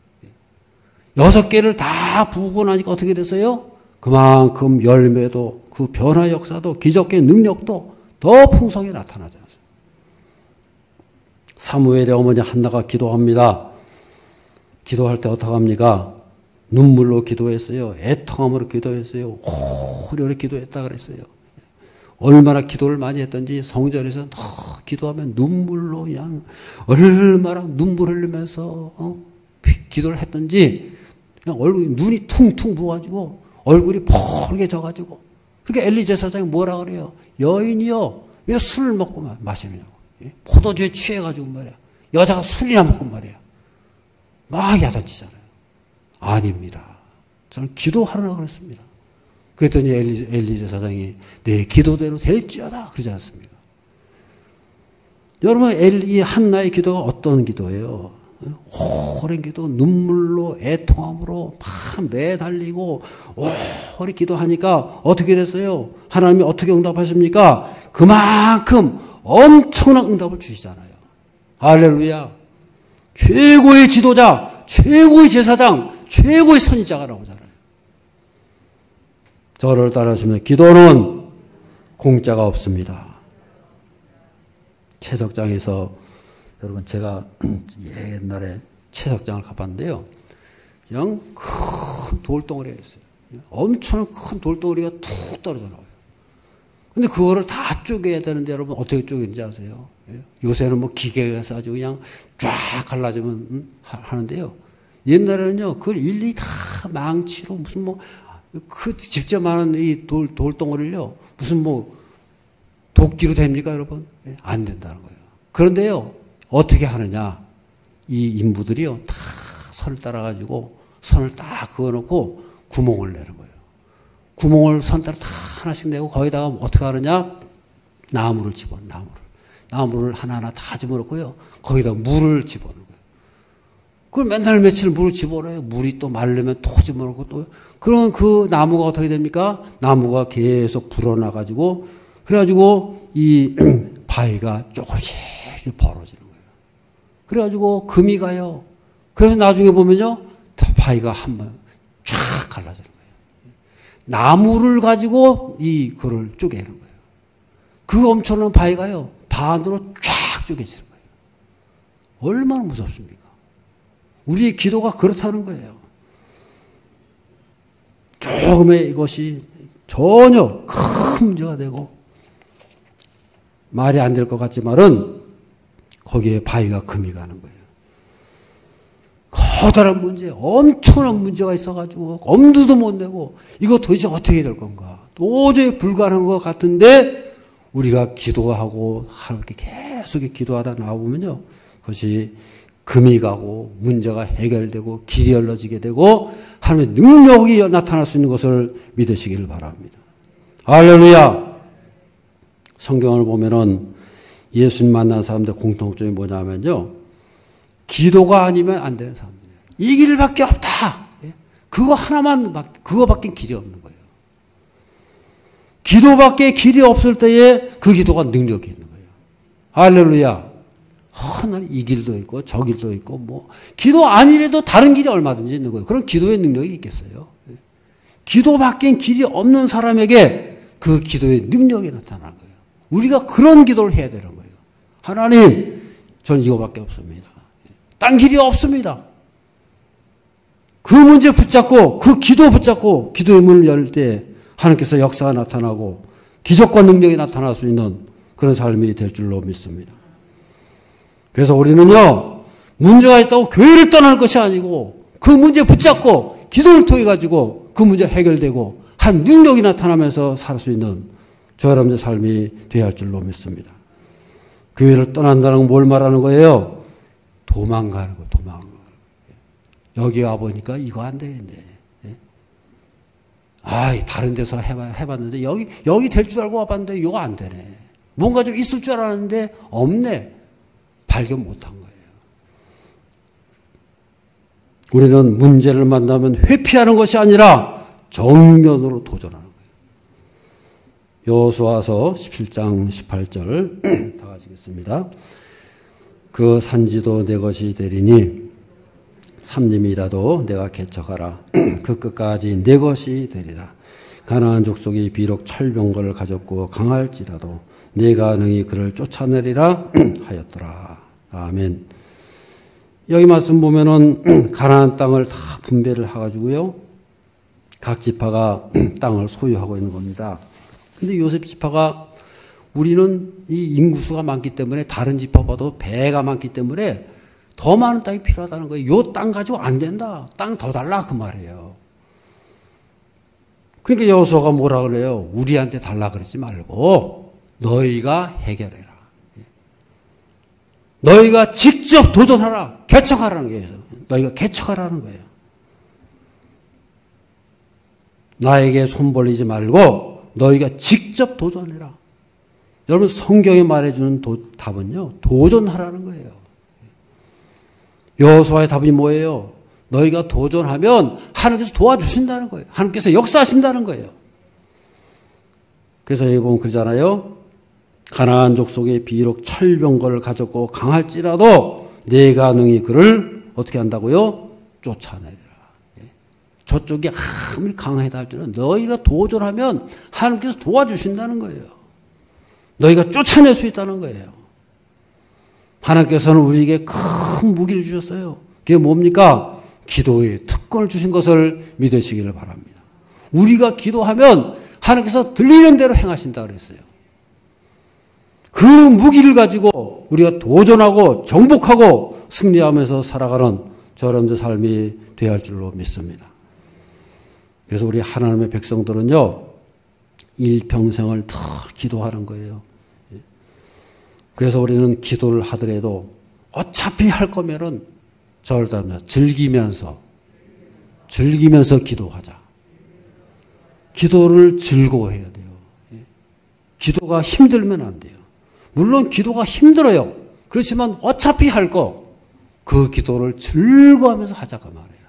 6개를 다 부고 나니까 어떻게 됐어요? 그만큼 열매도 그 변화 역사도 기적의 능력도 더 풍성히 나타나지 않습니까? 사무엘의 어머니 한나가 기도합니다. 기도할 때 어떻게 합니까? 눈물로 기도했어요. 애통함으로 기도했어요. 오래 기도했다 그랬어요. 얼마나 기도를 많이 했던지 성전에서 기도하면 눈물로 그냥 얼마나 눈물 흘리면서 기도를 했던지 그냥 얼굴이 눈이 퉁퉁 부어가지고 얼굴이 펄게 져가지고 그러니까 엘리 제사장이 뭐라 그래요? 여인이요 왜 술을 먹고 마시느냐고 포도주에 취해가지고 말이야 여자가 술이나 먹고 말이야 막 야단치잖아요. 아닙니다. 저는 기도하라고 그랬습니다. 그랬더니 엘리 제사장이 내 기도대로 될지어다 그러지 않습니까? 여러분 이 한나의 기도가 어떤 기도예요? 오랜 기도, 눈물로 애통함으로 막 매달리고 오래 기도하니까 어떻게 됐어요? 하나님이 어떻게 응답하십니까? 그만큼 엄청난 응답을 주시잖아요. 할렐루야. 최고의 지도자, 최고의 제사장, 최고의 선지자가 나오잖아요. 저를 따라하시면 기도는 공짜가 없습니다. 채석장에서 여러분 제가 옛날에 채석장을 가봤는데요. 그냥 큰 돌덩어리가 있어요. 엄청난 큰 돌덩어리가 툭 떨어져 나와요. 근데 그거를 다 쪼개야 되는데 여러분 어떻게 쪼개는지 아세요? 요새는 뭐 기계가 싸지고 그냥 쫙 갈라지면 하는데요. 옛날에는요, 그걸 일일이 다 망치로 무슨 뭐, 그 직접 많은 이 돌덩어리를요, 무슨 뭐, 도끼로 됩니까, 여러분? 안 된다는 거예요. 그런데요, 어떻게 하느냐. 이 인부들이요, 다 선을 따라가지고, 선을 딱 그어놓고 구멍을 내는 거예요. 구멍을 선 따라 다 하나씩 내고, 거기다가 어떻게 하느냐. 나무를 집어넣어요, 나무를 하나하나 다 집어넣고요, 거기다 물을 집어넣어요. 그걸 맨날 며칠 물을 집어넣어요. 물이 또 마르면 또 집어넣고 또. 그러면 그 나무가 어떻게 됩니까? 나무가 계속 불어나가지고, 그래가지고 이 바위가 조금씩 벌어지는 거예요. 그래가지고 금이 가요. 그래서 나중에 보면요, 바위가 한번 쫙 갈라지는 거예요. 나무를 가지고 이 글을 쪼개는 거예요. 그 엄청난 바위가요, 반으로 쫙 쪼개지는 거예요. 얼마나 무섭습니까? 우리의 기도가 그렇다는 거예요. 조금의 이것이 전혀 큰 문제가 되고 말이 안 될 것 같지만은 거기에 바위가 금이 가는 거예요. 커다란 문제, 엄청난 문제가 있어가지고 엄두도 못 내고 이거 도대체 어떻게 될 건가? 도저히 불가능한 것 같은데 우리가 기도하고 하나님께 계속 기도하다 나오면요, 그것이 금이 가고 문제가 해결되고 길이 열려지게 되고 하나님의 능력이 나타날 수 있는 것을 믿으시기를 바랍니다. 할렐루야. 성경을 보면은 예수님 만난 사람들 공통점이 뭐냐면요, 기도가 아니면 안 되는 사람들이에요. 이 길밖에 없다. 그거 하나만, 그거밖에 길이 없는 거예요. 기도밖에 길이 없을 때에 그 기도가 능력이 있는 거예요. 할렐루야. 하나님 이 길도 있고 저 길도 있고 뭐 기도 아니래도 다른 길이 얼마든지 있는 거예요. 그럼 기도의 능력이 있겠어요? 기도밖에 길이 없는 사람에게 그 기도의 능력이 나타나는 거예요. 우리가 그런 기도를 해야 되는 거예요. 하나님, 전 이거밖에 없습니다. 딴 길이 없습니다. 그 문제 붙잡고 그 기도 붙잡고 기도의 문을 열 때 하나님께서 역사가 나타나고 기적과 능력이 나타날 수 있는 그런 삶이 될 줄로 믿습니다. 그래서 우리는요, 문제가 있다고 교회를 떠나는 것이 아니고 그 문제 붙잡고 기도를 통해 가지고 그 문제 해결되고 한 능력이 나타나면서 살 수 있는 저 여러분의 삶이 되어야 할 줄로 믿습니다. 교회를 떠난다는 건 뭘 말하는 거예요? 도망가는 거예요. 도망가는 거예요. 여기 와보니까 이거 안 되겠네. 다른 데서 해봤는데 여기 될 줄 알고 와봤는데 이거 안 되네. 뭔가 좀 있을 줄 알았는데 없네. 발견 못한 거예요. 우리는 문제를 만나면 회피하는 것이 아니라 정면으로 도전하는 거예요. 여호수아서 17장 18절 다 가시겠습니다. 그 산지도 내 것이 되리니 삼림이라도 내가 개척하라. 그 끝까지 내 것이 되리라. 가나안 족속이 비록 철병거를 가졌고 강할지라도 내가 능히 그를 쫓아내리라 하였더라. 아멘. 여기 말씀 보면은 가나안 땅을 다 분배를 해가지고요, 각 지파가 땅을 소유하고 있는 겁니다. 근데 요셉 지파가, 우리는 이 인구수가 많기 때문에 다른 지파보다도 배가 많기 때문에 더 많은 땅이 필요하다는 거예요. 요 땅 가지고 안 된다. 땅 더 달라 그 말이에요. 그러니까 여호수아가 뭐라 그래요? 우리한테 달라 그러지 말고 너희가 해결해라. 너희가 직접 도전하라. 개척하라는 거예요. 너희가 개척하라는 거예요. 나에게 손 벌리지 말고 너희가 직접 도전해라. 여러분, 성경이 말해주는 답은요, 도전하라는 거예요. 여호수아의 답이 뭐예요? 너희가 도전하면 하나님께서 도와주신다는 거예요. 하나님께서 역사하신다는 거예요. 그래서 여기 보면 그러잖아요. 가나안 족속에 비록 철병거를 가졌고 강할지라도 내가 능히 그를 어떻게 한다고요? 쫓아내리라. 저쪽이 아무리 강하다 할지라도 너희가 도전하면 하나님께서 도와주신다는 거예요. 너희가 쫓아낼 수 있다는 거예요. 하나님께서는 우리에게 큰 무기를 주셨어요. 그게 뭡니까? 기도의 특권을 주신 것을 믿으시기를 바랍니다. 우리가 기도하면 하나님께서 들리는 대로 행하신다 그랬어요. 그 무기를 가지고 우리가 도전하고 정복하고 승리하면서 살아가는 저런 삶이 되어야 할 줄로 믿습니다. 그래서 우리 하나님의 백성들은요, 일평생을 더 기도하는 거예요. 그래서 우리는 기도를 하더라도 어차피 할 거면은 즐기면서 기도하자. 기도를 즐거워해야 돼요. 기도가 힘들면 안 돼요. 물론 기도가 힘들어요. 그렇지만 어차피 할 거, 그 기도를 즐거워하면서 하자고 말이에요.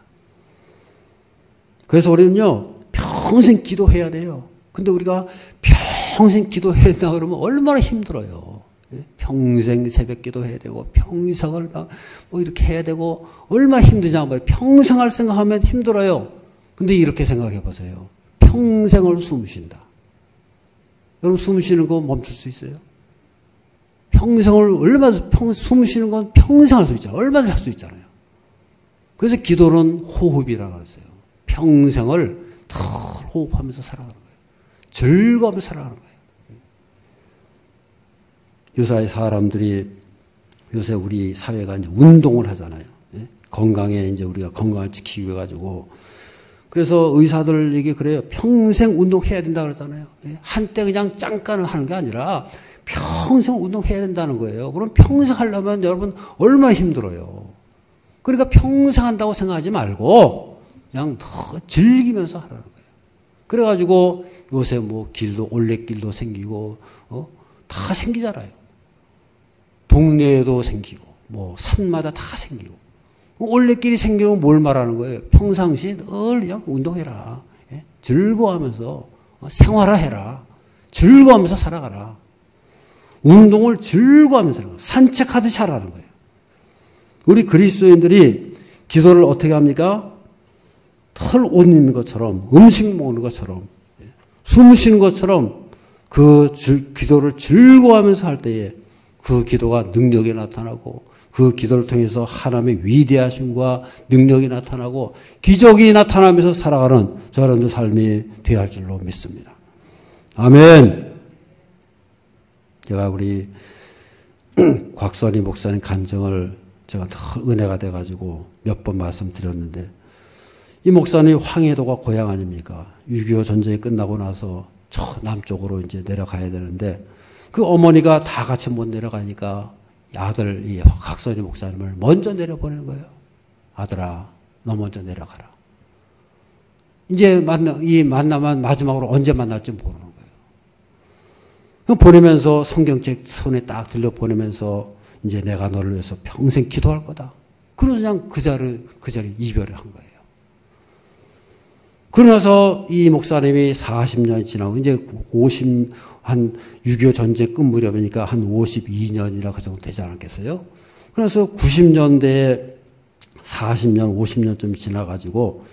그래서 우리는요, 평생 기도해야 돼요. 근데 우리가 평생 기도해야 된다 그러면 얼마나 힘들어요. 평생 새벽 기도해야 되고, 평생을 뭐 이렇게 해야 되고, 얼마나 힘드냐 말이에요. 평생 할 생각하면 힘들어요. 근데 이렇게 생각해 보세요. 평생을 숨 쉰다. 여러분, 숨 쉬는 거 멈출 수 있어요? 평생을 숨 쉬는 건 평생 할 수 있잖아요. 얼마든지 할 수 있잖아요. 그래서 기도는 호흡이라고 했어요. 평생을 더 호흡하면서 살아가는 거예요. 즐거우면서 살아가는 거예요. 요새 사람들이, 요새 우리 사회가 이제 운동을 하잖아요. 건강에 이제 우리가 건강을 지키기 위해 가지고. 그래서 의사들에게 그래요. 평생 운동해야 된다 그러잖아요. 한때 그냥 잠깐 하는 게 아니라 평생 운동해야 된다는 거예요. 그럼 평생 하려면 여러분 얼마나 힘들어요. 그러니까 평생 한다고 생각하지 말고 그냥 더 즐기면서 하라는 거예요. 그래가지고 요새 뭐 길도, 올레길도 생기고, 다 생기잖아요. 동네에도 생기고, 뭐 산마다 다 생기고. 올레길이 생기면 뭘 말하는 거예요? 평상시에 늘 그냥 운동해라. 즐거워하면서 생활해라. 즐거워하면서 살아가라. 운동을 즐거워하면서 살아가라. 산책하듯이 하라는 거예요. 우리 그리스도인들이 기도를 어떻게 합니까? 털 옷 입는 것처럼, 음식 먹는 것처럼, 숨 쉬는 것처럼 그 기도를 즐거워하면서 할 때에 그 기도가 능력이 나타나고, 그 기도를 통해서 하나님의 위대하심과 능력이 나타나고 기적이 나타나면서 살아가는 저런 삶이 되어야 할 줄로 믿습니다. 아멘. 제가 우리 곽선희 목사님 간증을 제가 더 은혜가 돼가지고 몇 번 말씀드렸는데, 이 목사님 황해도가 고향 아닙니까? 6.25 전쟁이 끝나고 나서 저 남쪽으로 이제 내려가야 되는데, 그 어머니가 다 같이 못 내려가니까 아들, 이 곽선희 목사님을 먼저 내려보내는 거예요. 아들아, 너 먼저 내려가라. 이제 이 만나면 마지막으로 언제 만날지 모르는 거예요. 보내면서 성경책 손에 딱 들려 보내면서 이제 내가 너를 위해서 평생 기도할 거다. 그래서 그냥 그 자리 이별을 한 거예요. 그러면서 이 목사님이 40년이 지나고 이제 6.25 전쟁 끝 무렵이니까 한 52년이나 그 정도 되지 않았겠어요? 그래서 90년대에 40년, 50년쯤 지나가지고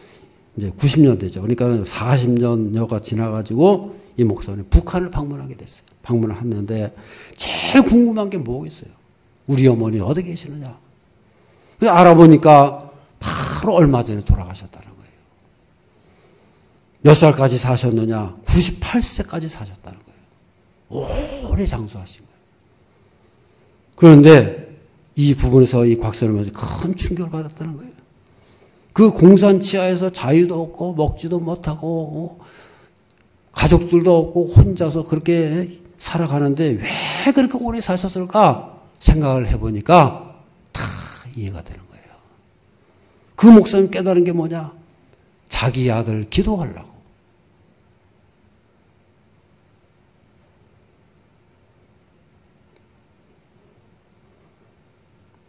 이제 90년 되죠. 그러니까 40년여가 지나가지고 이 목사님 북한을 방문하게 됐어요. 방문을 했는데 제일 궁금한 게 뭐겠어요? 우리 어머니 어디 계시느냐? 그래서 알아보니까 바로 얼마 전에 돌아가셨다는 거예요. 몇 살까지 사셨느냐? 98세까지 사셨다는 거예요. 오래 장수하신 거예요. 그런데 이 부분에서 이 곽선임이 큰 충격을 받았다는 거예요. 그 공산 치하에서 자유도 없고 먹지도 못하고 가족들도 없고 혼자서 그렇게 살아가는데 왜 그렇게 오래 사셨을까 생각을 해보니까 다 이해가 되는 거예요. 그 목사님 깨달은 게 뭐냐? 자기 아들 기도하려고.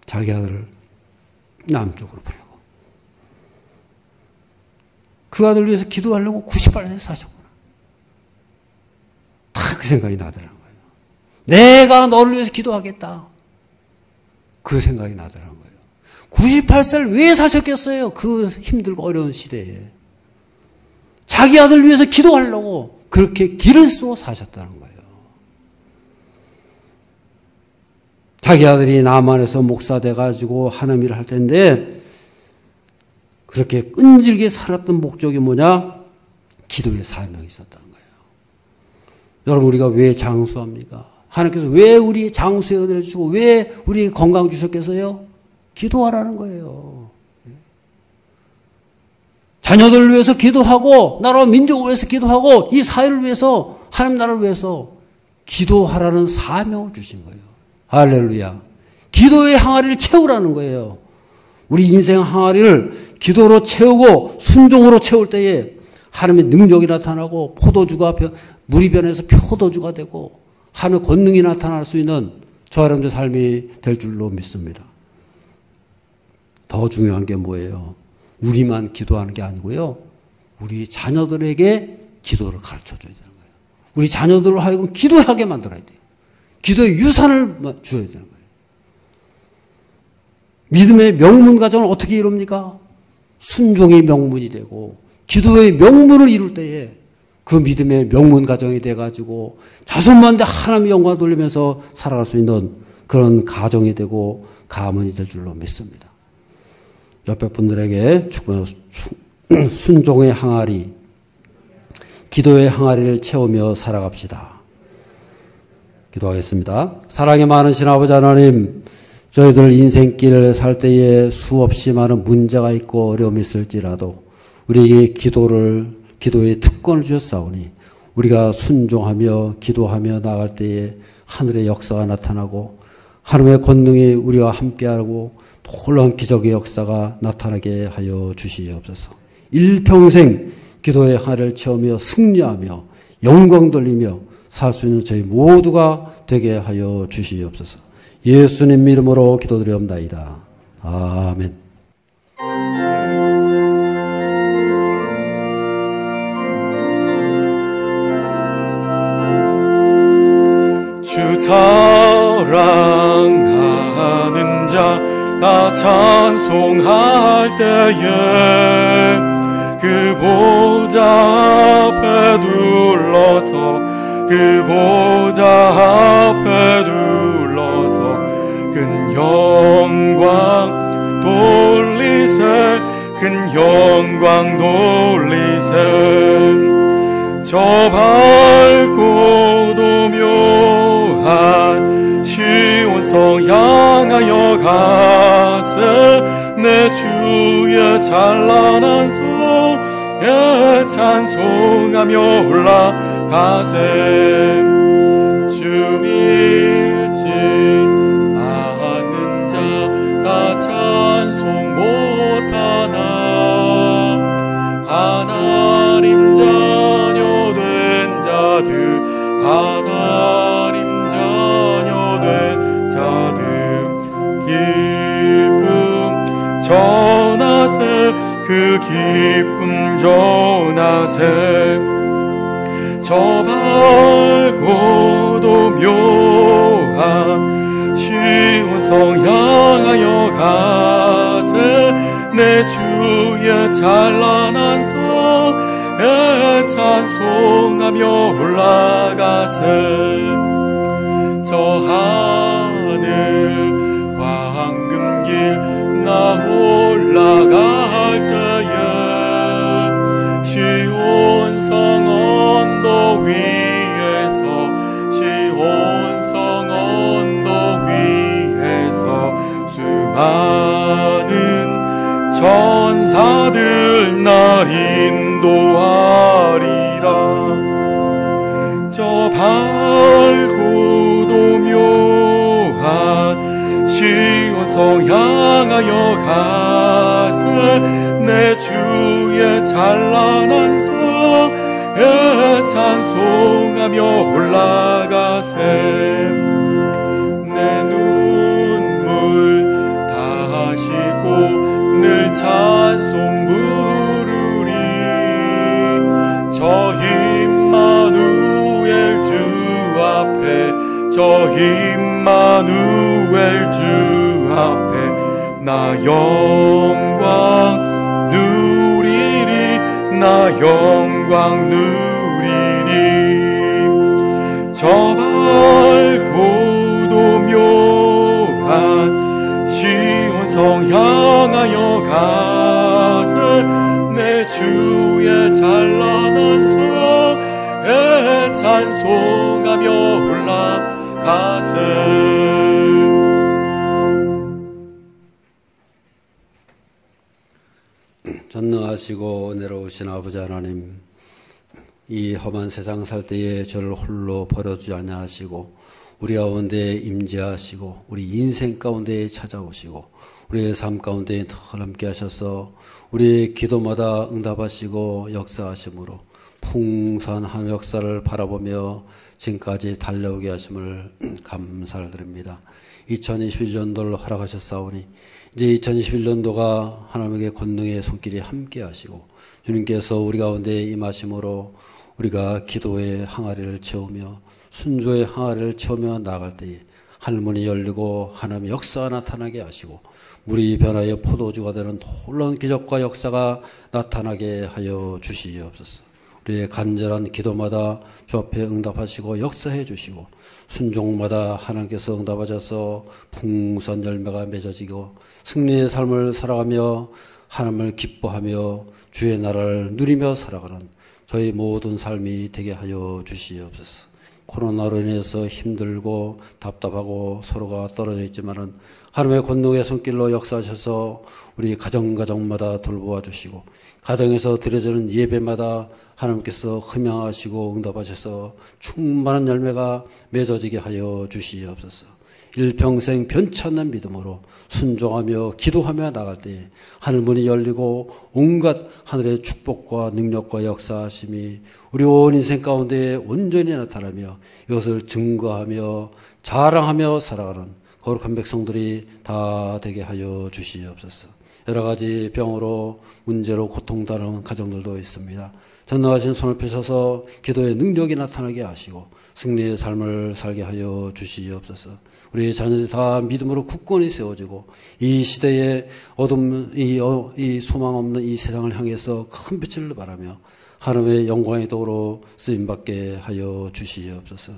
자기 아들을 남쪽으로 보내고 그 아들을 위해서 기도하려고 98년에 사셨구나. 다 그 생각이 나더라는 거예요. 내가 너를 위해서 기도하겠다. 그 생각이 나더라는 거예요. 98세를 왜 사셨겠어요? 그 힘들고 어려운 시대에. 자기 아들 위해서 기도하려고 그렇게 길을 쏘 사셨다는 거예요. 자기 아들이 남한에서 목사 돼가지고 하나님 일을 할 텐데 그렇게 끈질게 살았던 목적이 뭐냐? 기도의 사명이 있었다는 거예요. 여러분 우리가 왜 장수합니까? 하나님께서 왜 우리 장수의 은혜를 주고 왜 우리에게 건강 주셨겠어요? 기도하라는 거예요. 자녀들을 위해서 기도하고 나라와 민족을 위해서 기도하고 이 사회를 위해서 하나님 나라를 위해서 기도하라는 사명을 주신 거예요. 할렐루야. 기도의 항아리를 채우라는 거예요. 우리 인생 항아리를 기도로 채우고 순종으로 채울 때에 하나님의 능력이 나타나고 포도주가 물이 변해서 포도주가 되고 하나님의 권능이 나타날 수 있는 저 여러분들 삶이 될 줄로 믿습니다. 더 중요한 게 뭐예요? 우리만 기도하는 게 아니고요. 우리 자녀들에게 기도를 가르쳐줘야 되는 거예요. 우리 자녀들을 하여금 기도하게 만들어야 돼요. 기도의 유산을 줘야 되는 거예요. 믿음의 명문 가정을 어떻게 이룹니까? 순종의 명문이 되고 기도의 명문을 이룰 때에 그 믿음의 명문 가정이 돼가지고 자손만대 하나님의 영광을 돌리면서 살아갈 수 있는 그런 가정이 되고 가문이 될 줄로 믿습니다. 옆에 분들에게 순종의 항아리, 기도의 항아리를 채우며 살아갑시다. 기도하겠습니다. 사랑이 많으신 아버지 하나님, 저희들 인생길을 살 때에 수없이 많은 문제가 있고 어려움이 있을지라도 우리에게 기도의 특권을 주셨사오니 우리가 순종하며 기도하며 나갈 때에 하늘의 역사가 나타나고 하나님의 권능이 우리와 함께하고 놀라운 기적의 역사가 나타나게 하여 주시옵소서. 일평생 기도의 항아리를 채우며 승리하며 영광 돌리며 살 수 있는 저희 모두가 되게 하여 주시옵소서. 예수님 이름으로 기도드리옵나이다. 아멘. 주 사랑하는 자 다 찬송할 때에 그 보좌 앞에 둘러서 그 보좌 앞에 둘러서 큰 영광 돌리세 큰 영광 돌리세 저 밝고도 묘한 시온성 향하여 가세 내 주의 찬란한 성에 찬송하며 올라가세 주 믿지 않는 자 다 찬송 못하나 하나님 자녀 된 자들 하나님 자녀 된 자들 기쁨 전하세 그 기쁨 전하세 저 밝고도 묘한 시온성 향하여 가세 내 주의 찬란한 성에 찬송하며 올라가세. 저 하늘 황금길 나 올라갈 때에 시온성 언덕 위에서 시온성 언덕 위에서 수많은 천사들 날 인도하리라. 저 밝고도 묘한 시온성 향하여 가세. 내 주의 찬란한 성에 찬송하며 올라가세. 내 눈물 다시고 늘 찬송 부르리. 저 임마누엘 주 앞에 저 임마누엘 주 앞에 나 영광 누리리. 나 영광 누리리. 저 밝고도 묘한 시온성 향하여 가세. 내 주의 찬란한 성에 찬송하며 올라가세. 전능하시고 은혜로우신 아버지 하나님, 이 험한 세상 살 때에 저를 홀로 버려주지 아니하시고 우리 가운데 임재하시고 우리 인생 가운데 찾아오시고 우리의 삶 가운데 늘 함께 하셔서 우리의 기도마다 응답하시고 역사하심으로 풍성한 역사를 바라보며 지금까지 달려오게 하심을 감사를 드립니다. 2021년도를 허락하셨사오니 이제 2021년도가 하나님의 권능의 손길이 함께 하시고 주님께서 우리 가운데 임하심으로 우리가 기도의 항아리를 채우며 순조의 항아리를 채우며 나아갈 때에 하늘문이 열리고 하나님의 역사가 나타나게 하시고 물이 변하여 포도주가 되는 놀라운 기적과 역사가 나타나게 하여 주시옵소서. 우리의 간절한 기도마다 주 앞에 응답하시고 역사해 주시고 순종마다 하나님께서 응답하셔서 풍성한 열매가 맺어지고 승리의 삶을 살아가며 하나님을 기뻐하며 주의 나라를 누리며 살아가는 저희 모든 삶이 되게 하여 주시옵소서. 코로나로 인해서 힘들고 답답하고 서로가 떨어져 있지만은 하나님의 권능의 손길로 역사하셔서 우리 가정마다 돌보아 주시고 가정에서 드려지는 예배마다 하나님께서 흠양하시고 응답하셔서 충만한 열매가 맺어지게 하여 주시옵소서. 일평생 변치 않는 믿음으로 순종하며 기도하며 나갈 때에 하늘문이 열리고 온갖 하늘의 축복과 능력과 역사하심이 우리 온 인생 가운데 온전히 나타나며 이것을 증거하며 자랑하며 살아가는 거룩한 백성들이 다 되게 하여 주시옵소서. 여러 가지 병으로 문제로 고통당하는 가정들도 있습니다. 전능하신 손을 펴셔서 기도의 능력이 나타나게 하시고 승리의 삶을 살게 하여 주시옵소서. 우리 자녀들이 다 믿음으로 굳건히 세워지고 이 시대에 어둠, 이 소망 없는 이 세상을 향해서 큰 빛을 발하며 하나님의 영광의 도로 쓰임받게 하여 주시옵소서.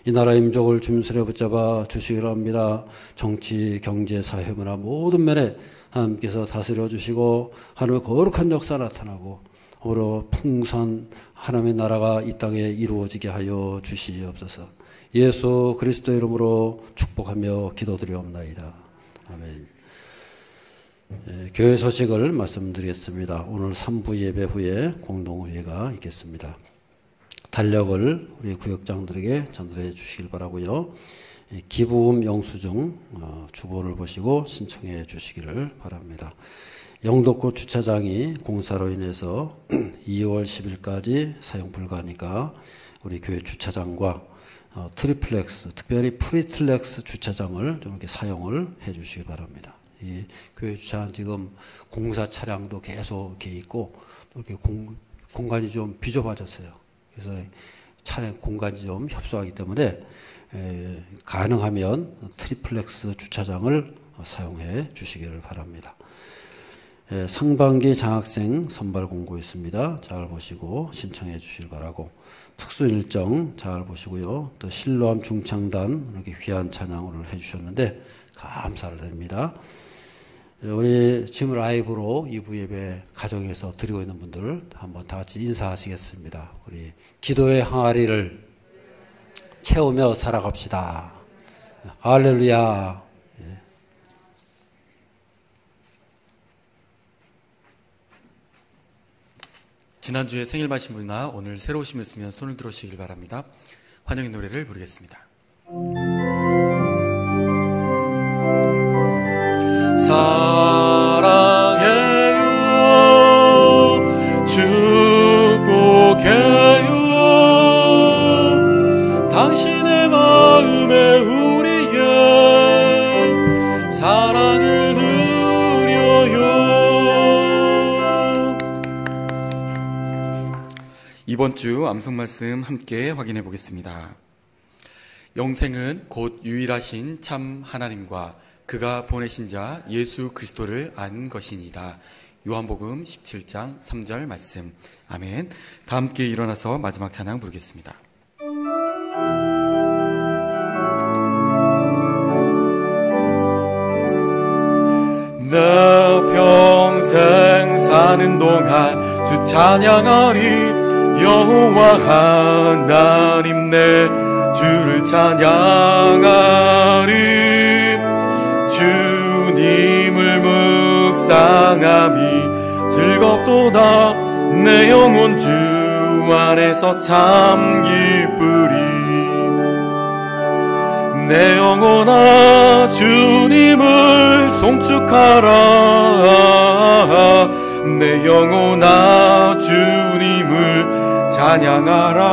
이 나라의 민족을 주민선에 붙잡아 주시기로 합니다. 정치, 경제, 사회, 문화 모든 면에 하나님께서 다스려 주시고 하나님의 거룩한 역사 나타나고 오로 풍성한 하나님의 나라가 이 땅에 이루어지게 하여 주시옵소서. 예수 그리스도의 이름으로 축복하며 기도드리옵나이다. 아멘. 교회 소식을 말씀드리겠습니다. 오늘 3부 예배 후에 공동회의가 있겠습니다. 달력을 우리 구역장들에게 전달해 주시길 바라고요. 기부금 영수증 주보를 보시고 신청해 주시기를 바랍니다. 영도권 주차장이 공사로 인해서 2월 10일까지 사용 불가하니까 우리 교회 주차장과 트리플렉스, 특별히 프리틀렉스 주차장을 좀 이렇게 사용을 해 주시기 바랍니다. 이 교회 주차장 지금 공사 차량도 계속 이렇게 있고 이렇게 공간이 좀 비좁아졌어요. 그래서 차량 공간이 좀 협소하기 때문에 가능하면 트리플렉스 주차장을 사용해 주시기를 바랍니다. 상반기 장학생 선발 공고 있습니다. 잘 보시고 신청해 주시길 바라고, 특수 일정 잘 보시고요. 또 실로암 중창단 이렇게 귀한 찬양을 해주셨는데 감사를 드립니다. 우리 지금 라이브로 2부 예배 가정에서 드리고 있는 분들 한번 다 같이 인사하시겠습니다. 우리 기도의 항아리를 채우며 살아갑시다. 할렐루야. 지난주에 생일 마신 분이나 오늘 새로 오시면 손을 들어주시길 바랍니다. 환영의 노래를 부르겠습니다. 사랑해요, 축복해요, 당신의 마음에 우리의 사랑을 드려요. 이번 주 암송 말씀 함께 확인해 보겠습니다. 영생은 곧 유일하신 참 하나님과 그가 보내신 자 예수 그리스도를 안 것이니이다. 요한복음 17장 3절 말씀. 아멘. 다 함께 일어나서 마지막 찬양 부르겠습니다. 나 평생 사는 동안 주 찬양하리. 여호와 하나님 내 주를 찬양하리. 주님을 묵상함이 즐겁도다. 내 영혼 주 안에서 참 기쁘리. 내 영혼아 주님을 송축하라. 내 영혼아 주님을 찬양하라.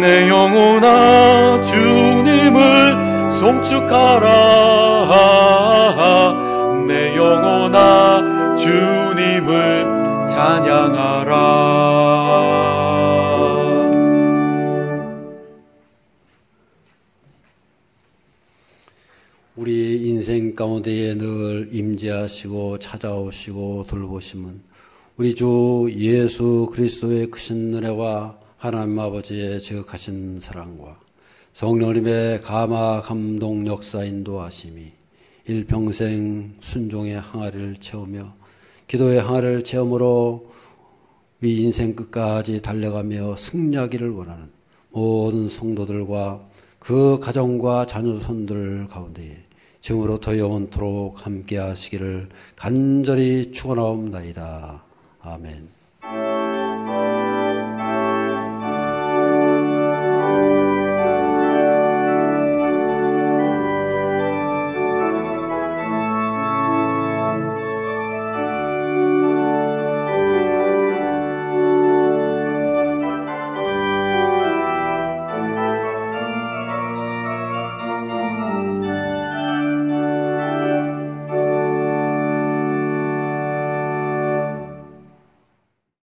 내 영혼아 주님을 송축하라. 내 영혼아 주님을 찬양하라. 우리 인생 가운데에 늘 임재하시고 찾아오시고 돌보심은 우리 주 예수 그리스도의 크신 은혜와 하나님 아버지의 지극하신 사랑과 성령님의 감화 감동 역사 인도하심이 일평생 순종의 항아리를 채우며 기도의 항아리를 채움으로 우리 인생 끝까지 달려가며 승리하기를 원하는 모든 성도들과 그 가정과 자녀손들 가운데에 지금으로부터 영원토록 함께 하시기를 간절히 축원하옵나이다. 아멘.